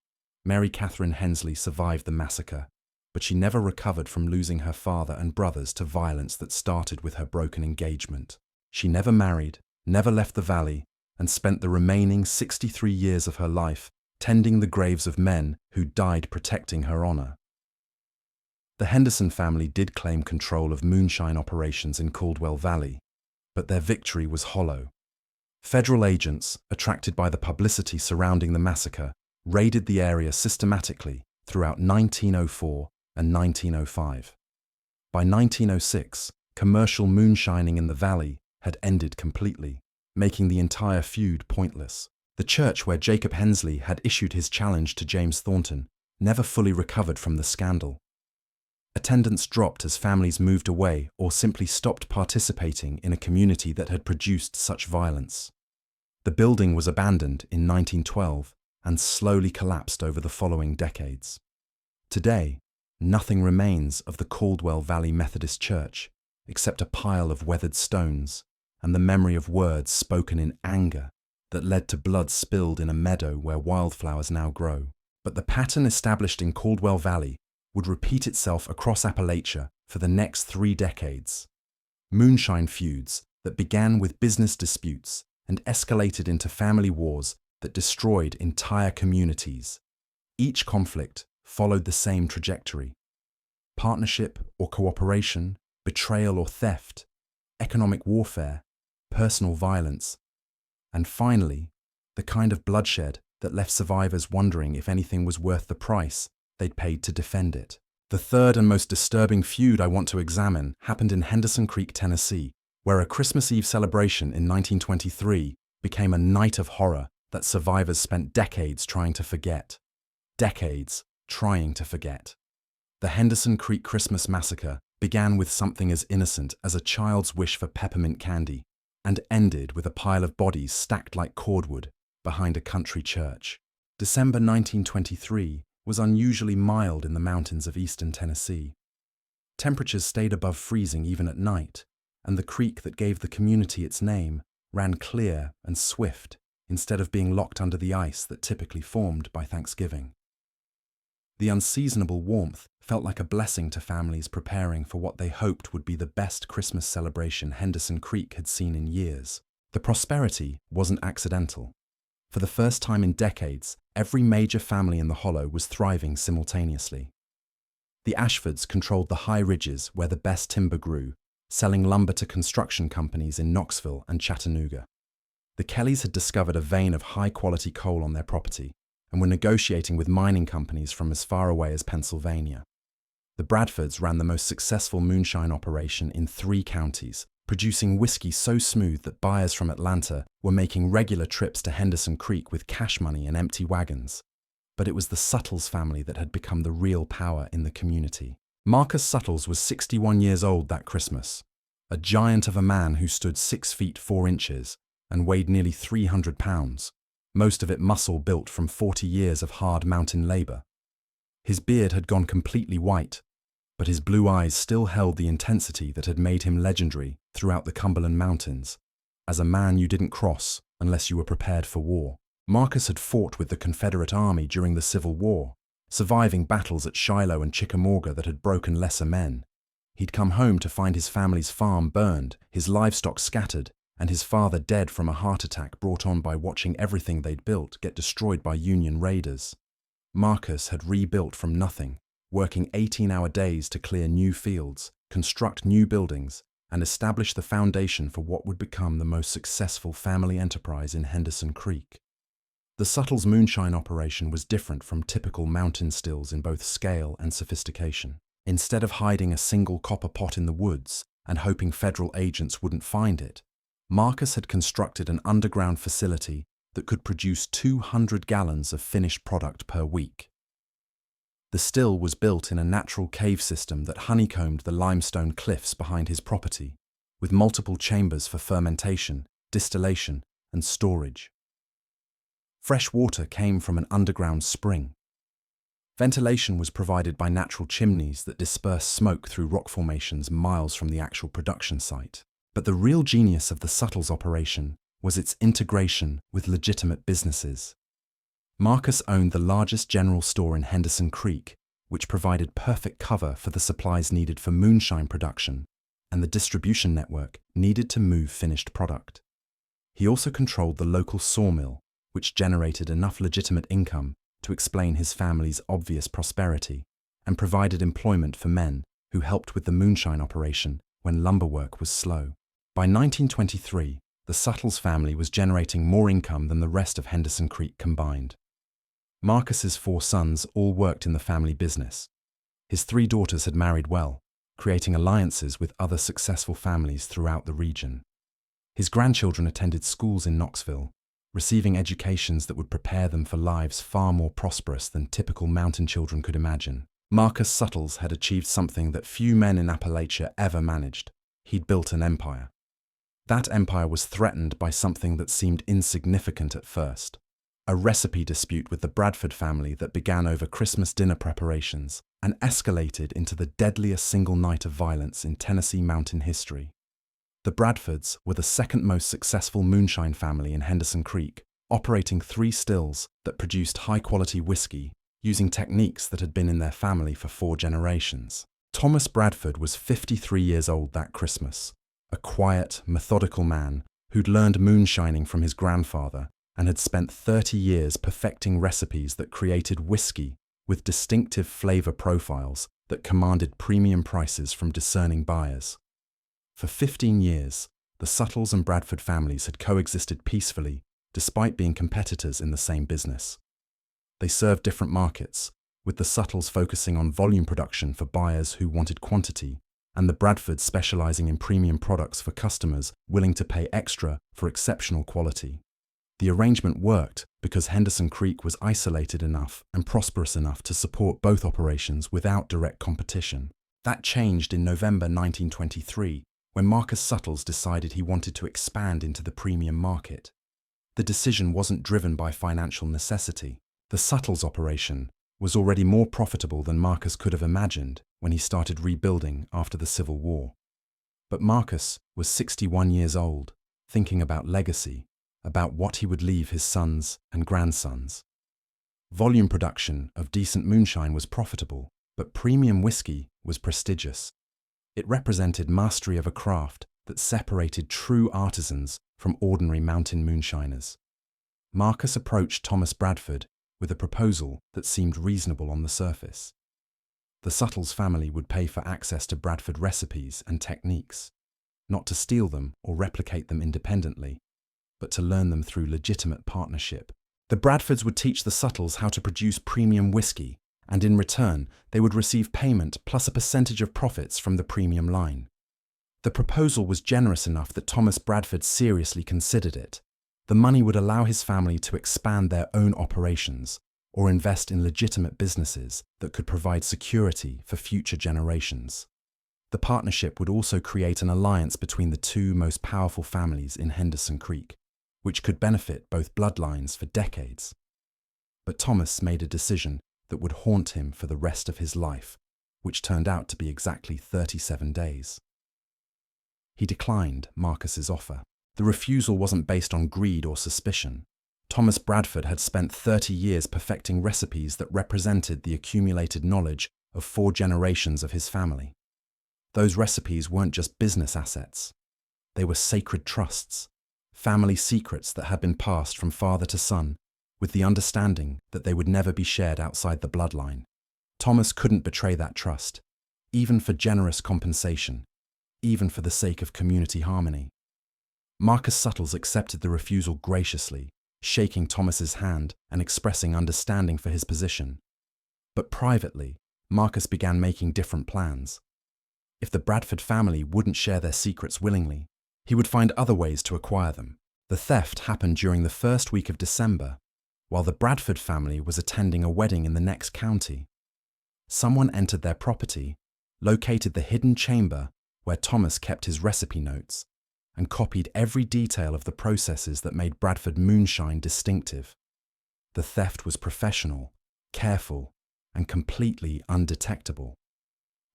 Mary Catherine Hensley survived the massacre, but she never recovered from losing her father and brothers to violence that started with her broken engagement. She never married, never left the valley, and spent the remaining 63 years of her life tending the graves of men who died protecting her honor. The Henderson family did claim control of moonshine operations in Caldwell Valley, but their victory was hollow. Federal agents, attracted by the publicity surrounding the massacre, raided the area systematically throughout 1904 and 1905. By 1906, commercial moonshining in the valley had ended completely, making the entire feud pointless. The church where Jacob Hensley had issued his challenge to James Thornton never fully recovered from the scandal. Attendance dropped as families moved away or simply stopped participating in a community that had produced such violence. The building was abandoned in 1912 and slowly collapsed over the following decades. Today, nothing remains of the Caldwell Valley Methodist Church except a pile of weathered stones and the memory of words spoken in anger that led to blood spilled in a meadow where wildflowers now grow. But the pattern established in Caldwell Valley would repeat itself across Appalachia for the next 3 decades. Moonshine feuds that began with business disputes and escalated into family wars that destroyed entire communities. Each conflict followed the same trajectory: partnership or cooperation, betrayal or theft, economic warfare, personal violence, and finally, the kind of bloodshed that left survivors wondering if anything was worth the price they'd paid to defend it. The third and most disturbing feud I want to examine happened in Henderson Creek, Tennessee, where a Christmas Eve celebration in 1923 became a night of horror that survivors spent decades trying to forget. Decades trying to forget. The Henderson Creek Christmas Massacre began with something as innocent as a child's wish for peppermint candy and ended with a pile of bodies stacked like cordwood behind a country church. December 1923 was unusually mild in the mountains of eastern Tennessee. Temperatures stayed above freezing even at night, and the creek that gave the community its name ran clear and swift instead of being locked under the ice that typically formed by Thanksgiving. The unseasonable warmth felt like a blessing to families preparing for what they hoped would be the best Christmas celebration Henderson Creek had seen in years. The prosperity wasn't accidental. For the first time in decades, every major family in the Hollow was thriving simultaneously. The Ashfords controlled the high ridges where the best timber grew, selling lumber to construction companies in Knoxville and Chattanooga. The Kellys had discovered a vein of high-quality coal on their property and were negotiating with mining companies from as far away as Pennsylvania. The Bradfords ran the most successful moonshine operation in 3 counties, producing whiskey so smooth that buyers from Atlanta were making regular trips to Henderson Creek with cash money and empty wagons. But it was the Suttles family that had become the real power in the community. Marcus Suttles was 61 years old that Christmas, a giant of a man who stood 6 feet 4 inches and weighed nearly 300 pounds, most of it muscle built from 40 years of hard mountain labor. His beard had gone completely white, but his blue eyes still held the intensity that had made him legendary throughout the Cumberland Mountains, as a man you didn't cross unless you were prepared for war. Marcus had fought with the Confederate Army during the Civil War, surviving battles at Shiloh and Chickamauga that had broken lesser men. He'd come home to find his family's farm burned, his livestock scattered, and his father dead from a heart attack brought on by watching everything they'd built get destroyed by Union raiders. Marcus had rebuilt from nothing, working 18-hour days to clear new fields, construct new buildings, and establish the foundation for what would become the most successful family enterprise in Henderson Creek. The Suttles moonshine operation was different from typical mountain stills in both scale and sophistication. Instead of hiding a single copper pot in the woods and hoping federal agents wouldn't find it, Marcus had constructed an underground facility that could produce 200 gallons of finished product per week. The still was built in a natural cave system that honeycombed the limestone cliffs behind his property, with multiple chambers for fermentation, distillation, and storage. Fresh water came from an underground spring. Ventilation was provided by natural chimneys that dispersed smoke through rock formations miles from the actual production site. But the real genius of the Suttles operation was its integration with legitimate businesses. Marcus owned the largest general store in Henderson Creek, which provided perfect cover for the supplies needed for moonshine production and the distribution network needed to move finished product. He also controlled the local sawmill, which generated enough legitimate income to explain his family's obvious prosperity and provided employment for men who helped with the moonshine operation when lumber work was slow. By 1923, the Suttles family was generating more income than the rest of Henderson Creek combined. Marcus's 4 sons all worked in the family business. His 3 daughters had married well, creating alliances with other successful families throughout the region. His grandchildren attended schools in Knoxville, receiving educations that would prepare them for lives far more prosperous than typical mountain children could imagine. Marcus Suttles had achieved something that few men in Appalachia ever managed. He'd built an empire. That empire was threatened by something that seemed insignificant at first, a recipe dispute with the Bradford family that began over Christmas dinner preparations and escalated into the deadliest single night of violence in Tennessee mountain history. The Bradfords were the second most successful moonshine family in Henderson Creek, operating 3 stills that produced high-quality whiskey using techniques that had been in their family for 4 generations. Thomas Bradford was 53 years old that Christmas, a quiet, methodical man who'd learned moonshining from his grandfather and had spent 30 years perfecting recipes that created whiskey with distinctive flavor profiles that commanded premium prices from discerning buyers. For 15 years, the Suttles and Bradford families had coexisted peacefully despite being competitors in the same business. They served different markets, with the Suttles focusing on volume production for buyers who wanted quantity, and the Bradfords specializing in premium products for customers willing to pay extra for exceptional quality. The arrangement worked because Henderson Creek was isolated enough and prosperous enough to support both operations without direct competition. That changed in November 1923, when Marcus Suttles decided he wanted to expand into the premium market. The decision wasn't driven by financial necessity. The Suttles operation was already more profitable than Marcus could have imagined when he started rebuilding after the Civil War. But Marcus was 61 years old, thinking about legacy, about what he would leave his sons and grandsons. Volume production of decent moonshine was profitable, but premium whiskey was prestigious. It represented mastery of a craft that separated true artisans from ordinary mountain moonshiners. Marcus approached Thomas Bradford with a proposal that seemed reasonable on the surface. The Suttles family would pay for access to Bradford recipes and techniques, not to steal them or replicate them independently, but to learn them through legitimate partnership. The Bradfords would teach the Suttles how to produce premium whiskey, and in return, they would receive payment plus a percentage of profits from the premium line. The proposal was generous enough that Thomas Bradford seriously considered it. The money would allow his family to expand their own operations or invest in legitimate businesses that could provide security for future generations. The partnership would also create an alliance between the two most powerful families in Henderson Creek, which could benefit both bloodlines for decades. But Thomas made a decision that would haunt him for the rest of his life, which turned out to be exactly 37 days. He declined Marcus's offer. The refusal wasn't based on greed or suspicion. Thomas Bradford had spent 30 years perfecting recipes that represented the accumulated knowledge of 4 generations of his family. Those recipes weren't just business assets. They were sacred trusts, family secrets that had been passed from father to son, with the understanding that they would never be shared outside the bloodline. Thomas couldn't betray that trust, even for generous compensation, even for the sake of community harmony. Marcus Suttles accepted the refusal graciously, shaking Thomas's hand and expressing understanding for his position. But privately, Marcus began making different plans. If the Bradford family wouldn't share their secrets willingly, he would find other ways to acquire them. The theft happened during the first week of December, while the Bradford family was attending a wedding in the next county. Someone entered their property, located the hidden chamber where Thomas kept his recipe notes, and copied every detail of the processes that made Bradford moonshine distinctive. The theft was professional, careful, and completely undetectable.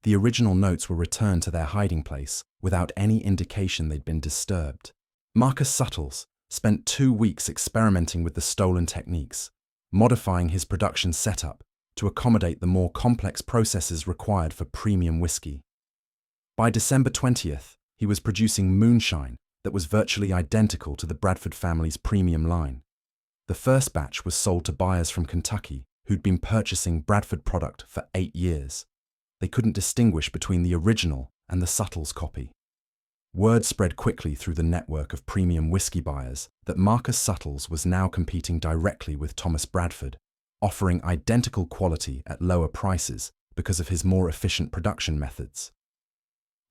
The original notes were returned to their hiding place without any indication they'd been disturbed. Marcus Suttles spent 2 weeks experimenting with the stolen techniques, modifying his production setup to accommodate the more complex processes required for premium whiskey. By December 20th, he was producing moonshine that was virtually identical to the Bradford family's premium line. The first batch was sold to buyers from Kentucky who'd been purchasing Bradford product for 8 years. They couldn't distinguish between the original and the Suttles copy. Word spread quickly through the network of premium whiskey buyers that Marcus Suttles was now competing directly with Thomas Bradford, offering identical quality at lower prices because of his more efficient production methods.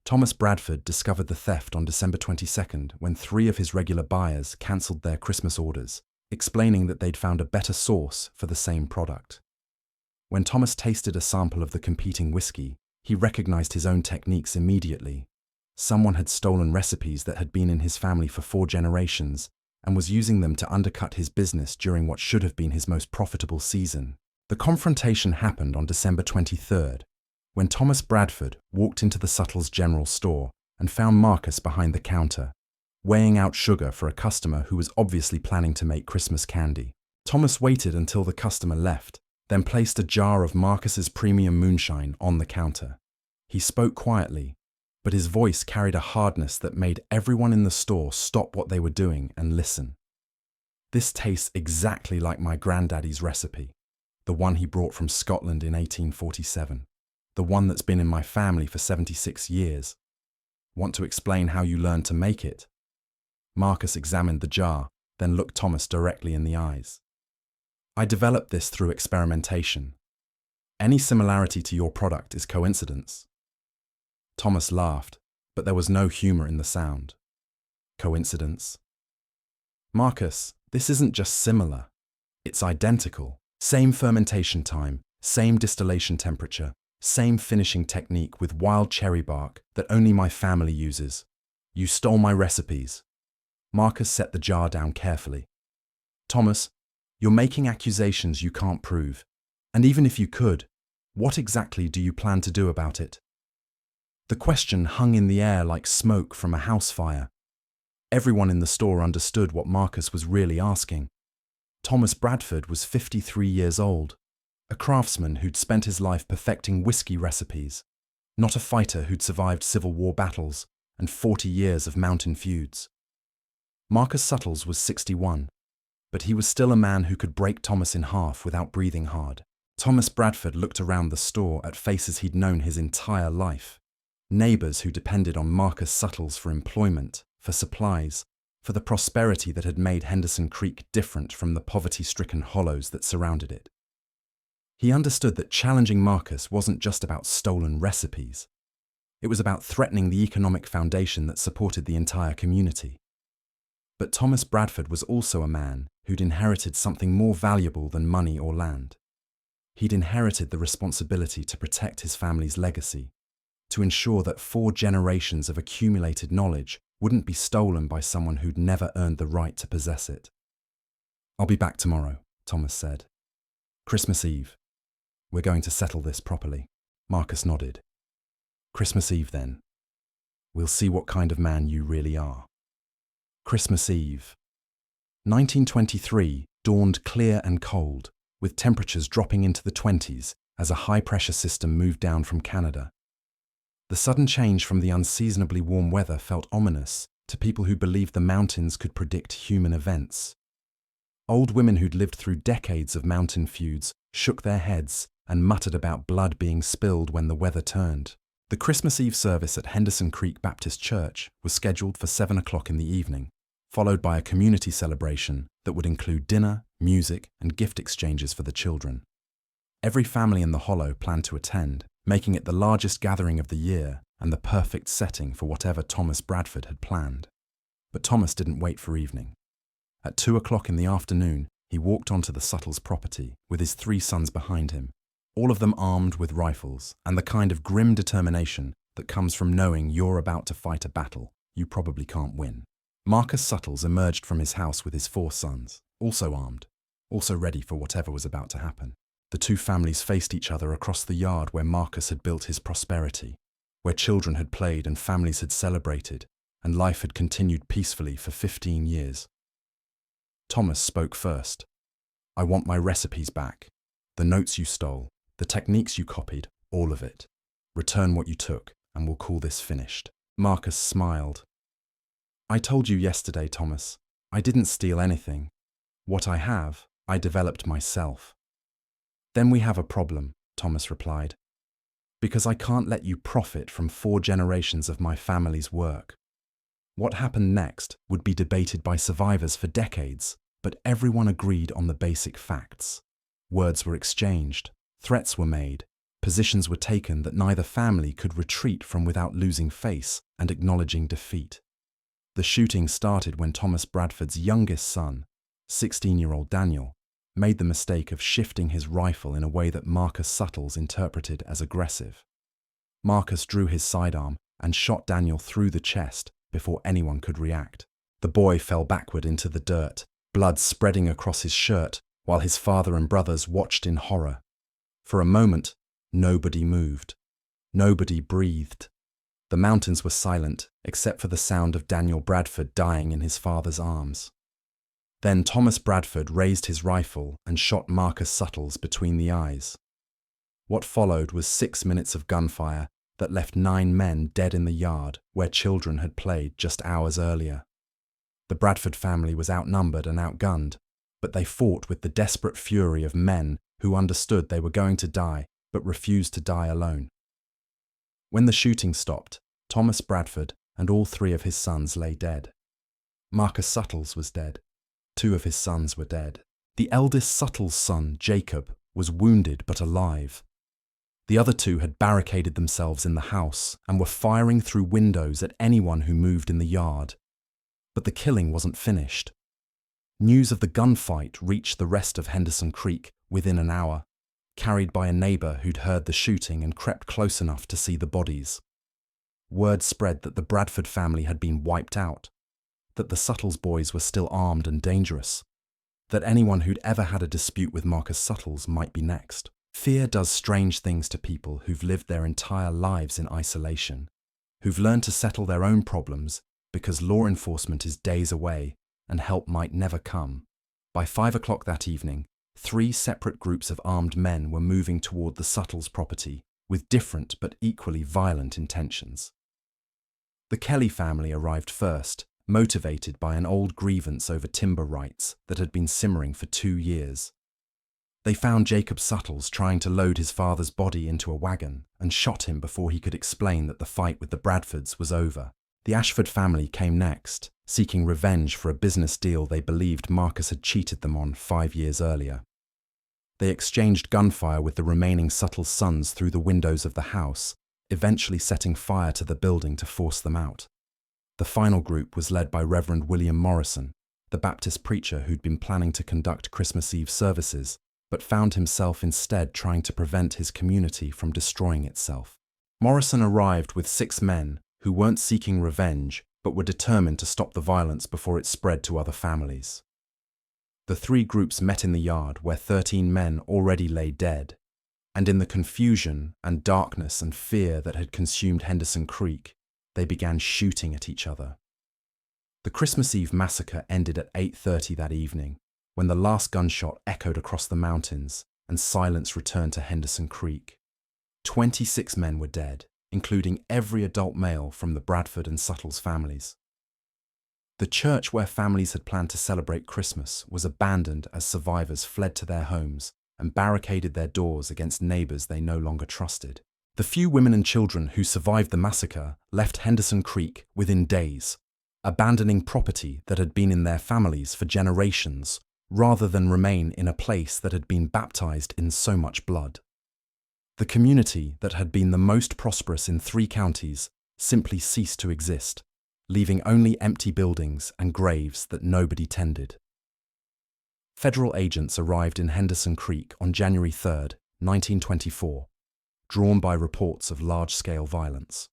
Thomas Bradford discovered the theft on December 22nd when 3 of his regular buyers cancelled their Christmas orders, explaining that they'd found a better source for the same product. When Thomas tasted a sample of the competing whiskey, he recognized his own techniques immediately. Someone had stolen recipes that had been in his family for 4 generations and was using them to undercut his business during what should have been his most profitable season. The confrontation happened on December 23rd, when Thomas Bradford walked into the Suttles general store and found Marcus behind the counter, weighing out sugar for a customer who was obviously planning to make Christmas candy. Thomas waited until the customer left, then placed a jar of Marcus's premium moonshine on the counter. He spoke quietly, but his voice carried a hardness that made everyone in the store stop what they were doing and listen. "This tastes exactly like my granddaddy's recipe, the one he brought from Scotland in 1847. The one that's been in my family for 76 years. Want to explain how you learned to make it?" Marcus examined the jar, then looked Thomas directly in the eyes. "I developed this through experimentation. Any similarity to your product is coincidence." Thomas laughed, but there was no humor in the sound. "Coincidence? Marcus, this isn't just similar. It's identical. Same fermentation time, same distillation temperature, same finishing technique with wild cherry bark that only my family uses. You stole my recipes." Marcus set the jar down carefully. "Thomas, you're making accusations you can't prove. And even if you could, what exactly do you plan to do about it?" The question hung in the air like smoke from a house fire. Everyone in the store understood what Marcus was really asking. Thomas Bradford was 53 years old, a craftsman who'd spent his life perfecting whiskey recipes, not a fighter who'd survived Civil War battles and 40 years of mountain feuds. Marcus Suttles was 61, but he was still a man who could break Thomas in half without breathing hard. Thomas Bradford looked around the store at faces he'd known his entire life. Neighbours who depended on Marcus Suttles for employment, for supplies, for the prosperity that had made Henderson Creek different from the poverty-stricken hollows that surrounded it. He understood that challenging Marcus wasn't just about stolen recipes. It was about threatening the economic foundation that supported the entire community. But Thomas Bradford was also a man who'd inherited something more valuable than money or land. He'd inherited the responsibility to protect his family's legacy, to ensure that 4 generations of accumulated knowledge wouldn't be stolen by someone who'd never earned the right to possess it. "I'll be back tomorrow," Thomas said. "Christmas Eve. We're going to settle this properly." Marcus nodded. "Christmas Eve, then. We'll see what kind of man you really are." Christmas Eve. 1923 dawned clear and cold, with temperatures dropping into the 20s as a high-pressure system moved down from Canada. The sudden change from the unseasonably warm weather felt ominous to people who believed the mountains could predict human events. Old women who'd lived through decades of mountain feuds shook their heads and muttered about blood being spilled when the weather turned. The Christmas Eve service at Henderson Creek Baptist Church was scheduled for 7 o'clock in the evening, followed by a community celebration that would include dinner, music, and gift exchanges for the children. Every family in the Hollow planned to attend, making it the largest gathering of the year and the perfect setting for whatever Thomas Bradford had planned. But Thomas didn't wait for evening. At 2 o'clock in the afternoon, he walked onto the Suttles' property with his 3 sons behind him, all of them armed with rifles and the kind of grim determination that comes from knowing you're about to fight a battle you probably can't win. Marcus Suttles emerged from his house with his 4 sons, also armed, also ready for whatever was about to happen. The 2 families faced each other across the yard where Marcus had built his prosperity, where children had played and families had celebrated, and life had continued peacefully for 15 years. Thomas spoke first. "I want my recipes back. The notes you stole, the techniques you copied, all of it. Return what you took, and we'll call this finished." Marcus smiled. "I told you yesterday, Thomas, I didn't steal anything. What I have, I developed myself." "Then we have a problem," Thomas replied, "because I can't let you profit from 4 generations of my family's work." What happened next would be debated by survivors for decades, but everyone agreed on the basic facts. Words were exchanged, threats were made, positions were taken that neither family could retreat from without losing face and acknowledging defeat. The shooting started when Thomas Bradford's youngest son, 16-year-old Daniel, made the mistake of shifting his rifle in a way that Marcus Suttles interpreted as aggressive. Marcus drew his sidearm and shot Daniel through the chest before anyone could react. The boy fell backward into the dirt, blood spreading across his shirt, while his father and brothers watched in horror. For a moment, nobody moved. Nobody breathed. The mountains were silent, except for the sound of Daniel Bradford dying in his father's arms. Then Thomas Bradford raised his rifle and shot Marcus Suttles between the eyes. What followed was 6 minutes of gunfire that left 9 men dead in the yard where children had played just hours earlier. The Bradford family was outnumbered and outgunned, but they fought with the desperate fury of men who understood they were going to die but refused to die alone. When the shooting stopped, Thomas Bradford and all 3 of his sons lay dead. Marcus Suttles was dead. 2 of his sons were dead. The eldest Suttles' son, Jacob, was wounded but alive. The other 2 had barricaded themselves in the house and were firing through windows at anyone who moved in the yard. But the killing wasn't finished. News of the gunfight reached the rest of Henderson Creek within an hour, carried by a neighbour who'd heard the shooting and crept close enough to see the bodies. Word spread that the Bradford family had been wiped out, that the Suttles boys were still armed and dangerous, that anyone who'd ever had a dispute with Marcus Suttles might be next. Fear does strange things to people who've lived their entire lives in isolation, who've learned to settle their own problems because law enforcement is days away and help might never come. By 5 o'clock that evening, 3 separate groups of armed men were moving toward the Suttles' property with different but equally violent intentions. The Kelly family arrived first, motivated by an old grievance over timber rights that had been simmering for 2 years. They found Jacob Suttles trying to load his father's body into a wagon and shot him before he could explain that the fight with the Bradfords was over. The Ashford family came next, seeking revenge for a business deal they believed Marcus had cheated them on 5 years earlier. They exchanged gunfire with the remaining Suttles' sons through the windows of the house, eventually setting fire to the building to force them out. The final group was led by Reverend William Morrison, the Baptist preacher who'd been planning to conduct Christmas Eve services, but found himself instead trying to prevent his community from destroying itself. Morrison arrived with 6 men who weren't seeking revenge, but were determined to stop the violence before it spread to other families. The 3 groups met in the yard where 13 men already lay dead, and in the confusion and darkness and fear that had consumed Henderson Creek, they began shooting at each other. The Christmas Eve massacre ended at 8:30 that evening, when the last gunshot echoed across the mountains and silence returned to Henderson Creek. 26 men were dead, including every adult male from the Bradford and Suttles families. The church where families had planned to celebrate Christmas was abandoned as survivors fled to their homes and barricaded their doors against neighbors they no longer trusted. The few women and children who survived the massacre left Henderson Creek within days, abandoning property that had been in their families for generations, rather than remain in a place that had been baptized in so much blood. The community that had been the most prosperous in 3 counties simply ceased to exist, leaving only empty buildings and graves that nobody tended. Federal agents arrived in Henderson Creek on January 3, 1924, drawn by reports of large-scale violence.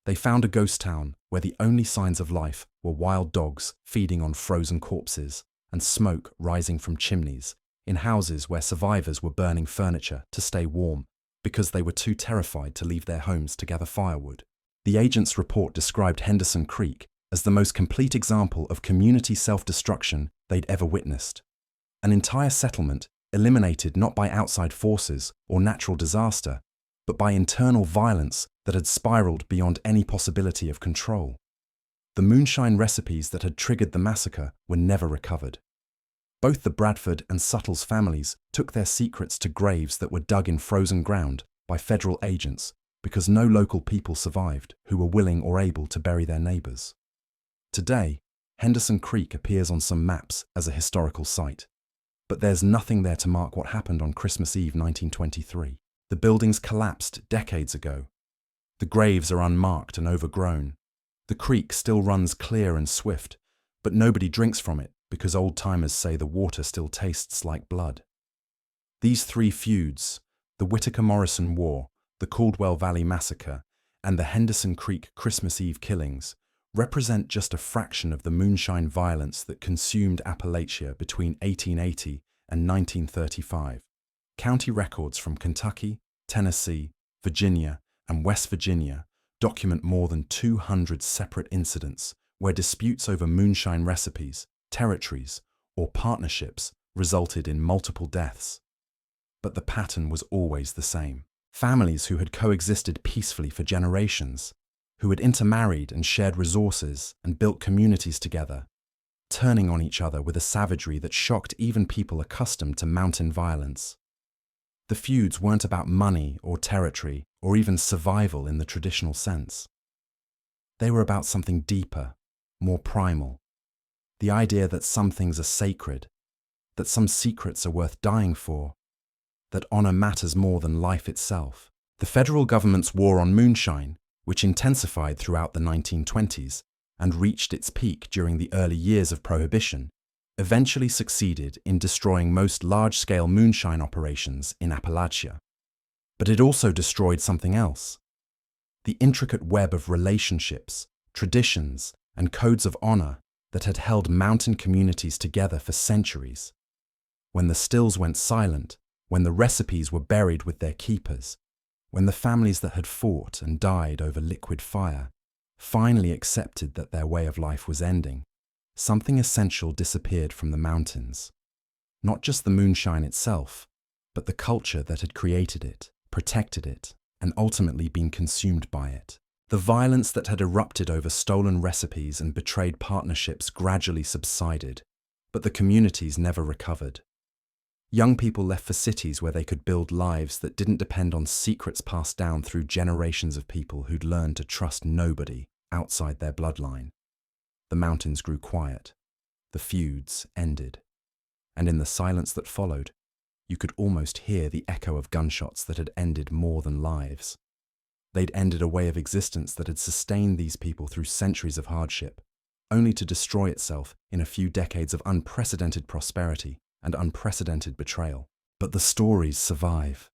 They found a ghost town where the only signs of life were wild dogs feeding on frozen corpses and smoke rising from chimneys in houses where survivors were burning furniture to stay warm because they were too terrified to leave their homes to gather firewood. The agent's report described Henderson Creek as the most complete example of community self-destruction they'd ever witnessed. An entire settlement eliminated not by outside forces or natural disaster, but by internal violence that had spiraled beyond any possibility of control. The moonshine recipes that had triggered the massacre were never recovered. Both the Bradford and Suttles families took their secrets to graves that were dug in frozen ground by federal agents because no local people survived who were willing or able to bury their neighbors. Today, Henderson Creek appears on some maps as a historical site, but there's nothing there to mark what happened on Christmas Eve 1923. The buildings collapsed decades ago. The graves are unmarked and overgrown. The creek still runs clear and swift, but nobody drinks from it because old-timers say the water still tastes like blood. These 3 feuds, the Whittaker-Morrison War, the Caldwell Valley Massacre, and the Henderson Creek Christmas Eve killings, represent just a fraction of the moonshine violence that consumed Appalachia between 1880 and 1935. County records from Kentucky, Tennessee, Virginia, and West Virginia document more than 200 separate incidents where disputes over moonshine recipes, territories, or partnerships resulted in multiple deaths. But the pattern was always the same. Families who had coexisted peacefully for generations, who had intermarried and shared resources and built communities together, turning on each other with a savagery that shocked even people accustomed to mountain violence. The feuds weren't about money or territory or even survival in the traditional sense. They were about something deeper, more primal. The idea that some things are sacred, that some secrets are worth dying for, that honor matters more than life itself. The federal government's war on moonshine, which intensified throughout the 1920s and reached its peak during the early years of Prohibition, eventually succeeded in destroying most large-scale moonshine operations in Appalachia. But it also destroyed something else: the intricate web of relationships, traditions, and codes of honor that had held mountain communities together for centuries. When the stills went silent, when the recipes were buried with their keepers, when the families that had fought and died over liquid fire finally accepted that their way of life was ending, something essential disappeared from the mountains. Not just the moonshine itself, but the culture that had created it, protected it, and ultimately been consumed by it. The violence that had erupted over stolen recipes and betrayed partnerships gradually subsided, but the communities never recovered. Young people left for cities where they could build lives that didn't depend on secrets passed down through generations of people who'd learned to trust nobody outside their bloodline. The mountains grew quiet. The feuds ended. And in the silence that followed, you could almost hear the echo of gunshots that had ended more than lives. They'd ended a way of existence that had sustained these people through centuries of hardship, only to destroy itself in a few decades of unprecedented prosperity and unprecedented betrayal. But the stories survive.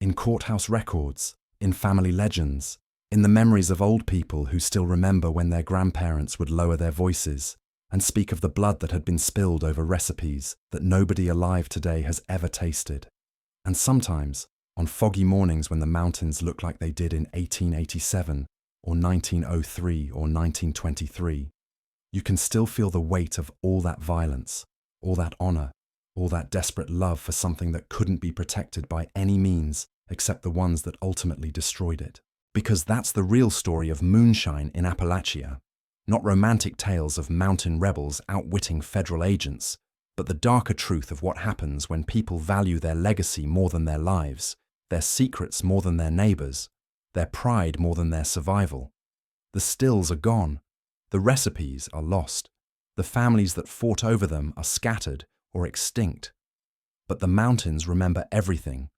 In courthouse records, in family legends, in the memories of old people who still remember when their grandparents would lower their voices and speak of the blood that had been spilled over recipes that nobody alive today has ever tasted. And sometimes, on foggy mornings when the mountains look like they did in 1887 or 1903 or 1923, you can still feel the weight of all that violence, all that honor, all that desperate love for something that couldn't be protected by any means except the ones that ultimately destroyed it. Because that's the real story of moonshine in Appalachia, not romantic tales of mountain rebels outwitting federal agents, but the darker truth of what happens when people value their legacy more than their lives, their secrets more than their neighbors, their pride more than their survival. The stills are gone. The recipes are lost. The families that fought over them are scattered or extinct. But the mountains remember everything,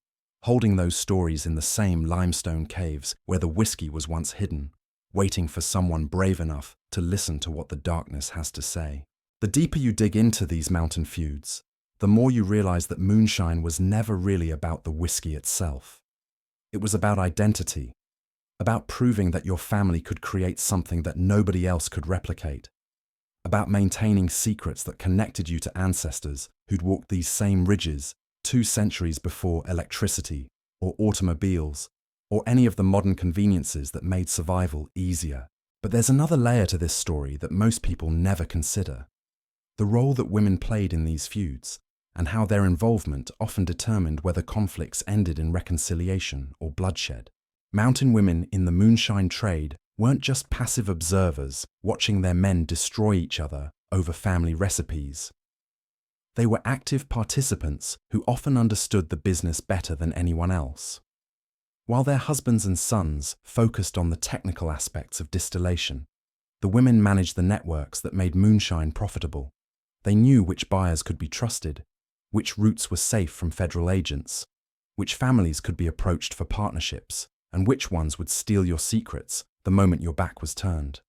holding those stories in the same limestone caves where the whiskey was once hidden, waiting for someone brave enough to listen to what the darkness has to say. The deeper you dig into these mountain feuds, the more you realize that moonshine was never really about the whiskey itself. It was about identity, about proving that your family could create something that nobody else could replicate, about maintaining secrets that connected you to ancestors who'd walked these same ridges 2 centuries before electricity or automobiles or any of the modern conveniences that made survival easier. But there's another layer to this story that most people never consider: the role that women played in these feuds, and how their involvement often determined whether conflicts ended in reconciliation or bloodshed. Mountain women in the moonshine trade weren't just passive observers watching their men destroy each other over family recipes. They were active participants who often understood the business better than anyone else. While their husbands and sons focused on the technical aspects of distillation, the women managed the networks that made moonshine profitable. They knew which buyers could be trusted, which routes were safe from federal agents, which families could be approached for partnerships, and which ones would steal your secrets the moment your back was turned.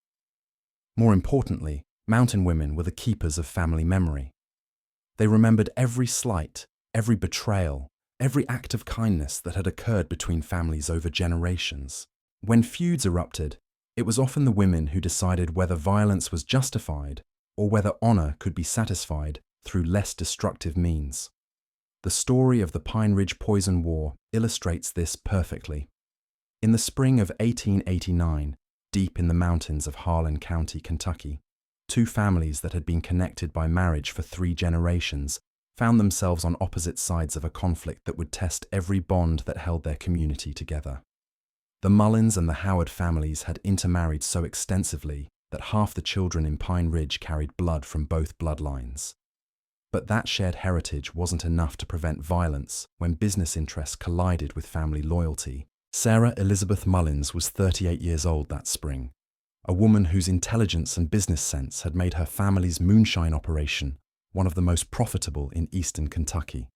More importantly, mountain women were the keepers of family memory. They remembered every slight, every betrayal, every act of kindness that had occurred between families over generations. When feuds erupted, it was often the women who decided whether violence was justified or whether honor could be satisfied through less destructive means. The story of the Pine Ridge Poison War illustrates this perfectly. In the spring of 1889, deep in the mountains of Harlan County, Kentucky, 2 families that had been connected by marriage for 3 generations found themselves on opposite sides of a conflict that would test every bond that held their community together. The Mullins and the Howard families had intermarried so extensively that half the children in Pine Ridge carried blood from both bloodlines. But that shared heritage wasn't enough to prevent violence when business interests collided with family loyalty. Sarah Elizabeth Mullins was 38 years old that spring, a woman whose intelligence and business sense had made her family's moonshine operation one of the most profitable in eastern Kentucky.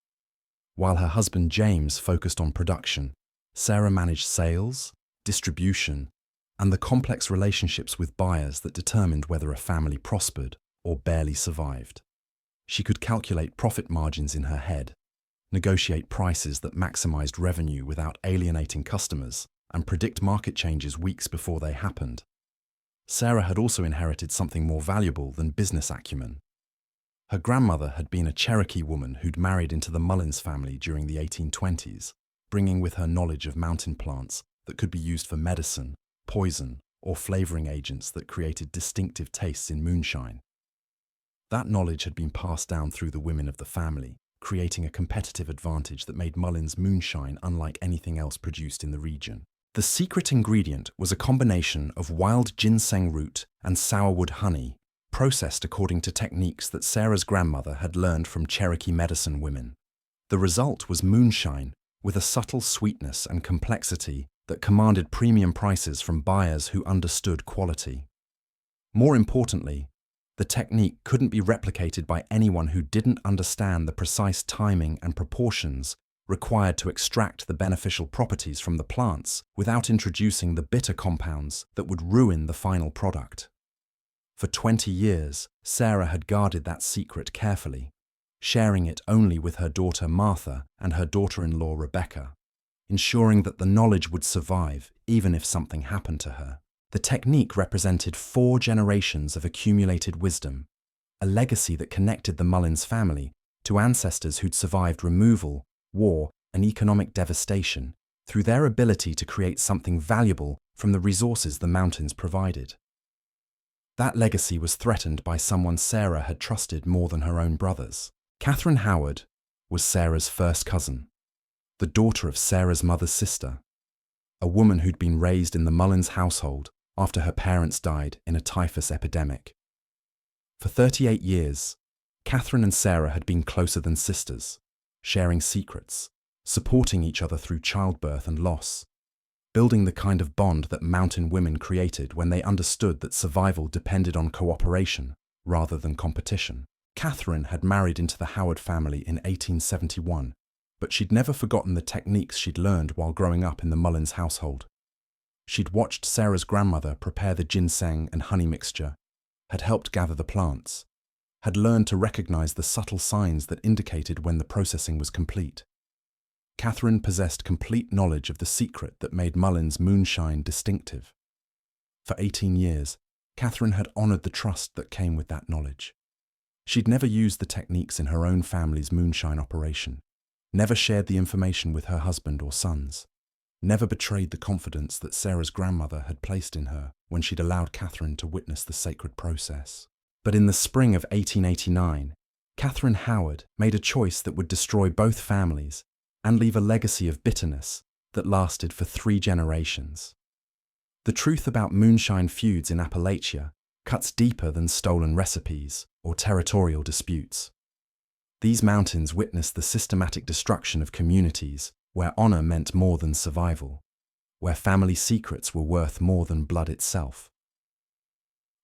While her husband James focused on production, Sarah managed sales, distribution, and the complex relationships with buyers that determined whether a family prospered or barely survived. She could calculate profit margins in her head, negotiate prices that maximized revenue without alienating customers, and predict market changes weeks before they happened. Sarah had also inherited something more valuable than business acumen. Her grandmother had been a Cherokee woman who'd married into the Mullins family during the 1820s, bringing with her knowledge of mountain plants that could be used for medicine, poison, or flavoring agents that created distinctive tastes in moonshine. That knowledge had been passed down through the women of the family, creating a competitive advantage that made Mullin's moonshine unlike anything else produced in the region. The secret ingredient was a combination of wild ginseng root and sourwood honey, processed according to techniques that Sarah's grandmother had learned from Cherokee medicine women. The result was moonshine, with a subtle sweetness and complexity that commanded premium prices from buyers who understood quality. More importantly, the technique couldn't be replicated by anyone who didn't understand the precise timing and proportions required to extract the beneficial properties from the plants without introducing the bitter compounds that would ruin the final product. For 20 years, Sarah had guarded that secret carefully, sharing it only with her daughter Martha and her daughter-in-law Rebecca, ensuring that the knowledge would survive even if something happened to her. The technique represented 4 generations of accumulated wisdom, a legacy that connected the Mullins family to ancestors who'd survived removal, war, and economic devastation through their ability to create something valuable from the resources the mountains provided. That legacy was threatened by someone Sarah had trusted more than her own brothers. Catherine Howard was Sarah's first cousin, the daughter of Sarah's mother's sister, a woman who'd been raised in the Mullins household after her parents died in a typhus epidemic. For 38 years, Catherine and Sarah had been closer than sisters, sharing secrets, supporting each other through childbirth and loss, building the kind of bond that mountain women created when they understood that survival depended on cooperation rather than competition. Catherine had married into the Howard family in 1871, but she'd never forgotten the techniques she'd learned while growing up in the Mullins household. She'd watched Sarah's grandmother prepare the ginseng and honey mixture, had helped gather the plants, had learned to recognize the subtle signs that indicated when the processing was complete. Catherine possessed complete knowledge of the secret that made Mullin's moonshine distinctive. For 18 years, Catherine had honored the trust that came with that knowledge. She'd never used the techniques in her own family's moonshine operation, never shared the information with her husband or sons, never betrayed the confidence that Sarah's grandmother had placed in her when she'd allowed Catherine to witness the sacred process. But in the spring of 1889, Catherine Howard made a choice that would destroy both families and leave a legacy of bitterness that lasted for 3 generations. The truth about moonshine feuds in Appalachia cuts deeper than stolen recipes or territorial disputes. These mountains witnessed the systematic destruction of communities where honor meant more than survival, where family secrets were worth more than blood itself.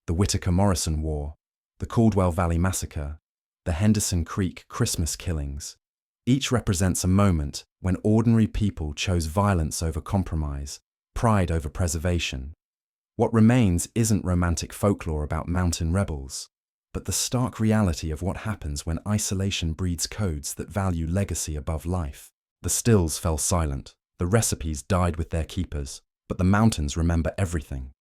The Whitaker-Morrison War, the Caldwell Valley Massacre, the Henderson Creek Christmas killings, each represents a moment when ordinary people chose violence over compromise, pride over preservation. What remains isn't romantic folklore about mountain rebels, but the stark reality of what happens when isolation breeds codes that value legacy above life. The stills fell silent, the recipes died with their keepers, but the mountains remember everything.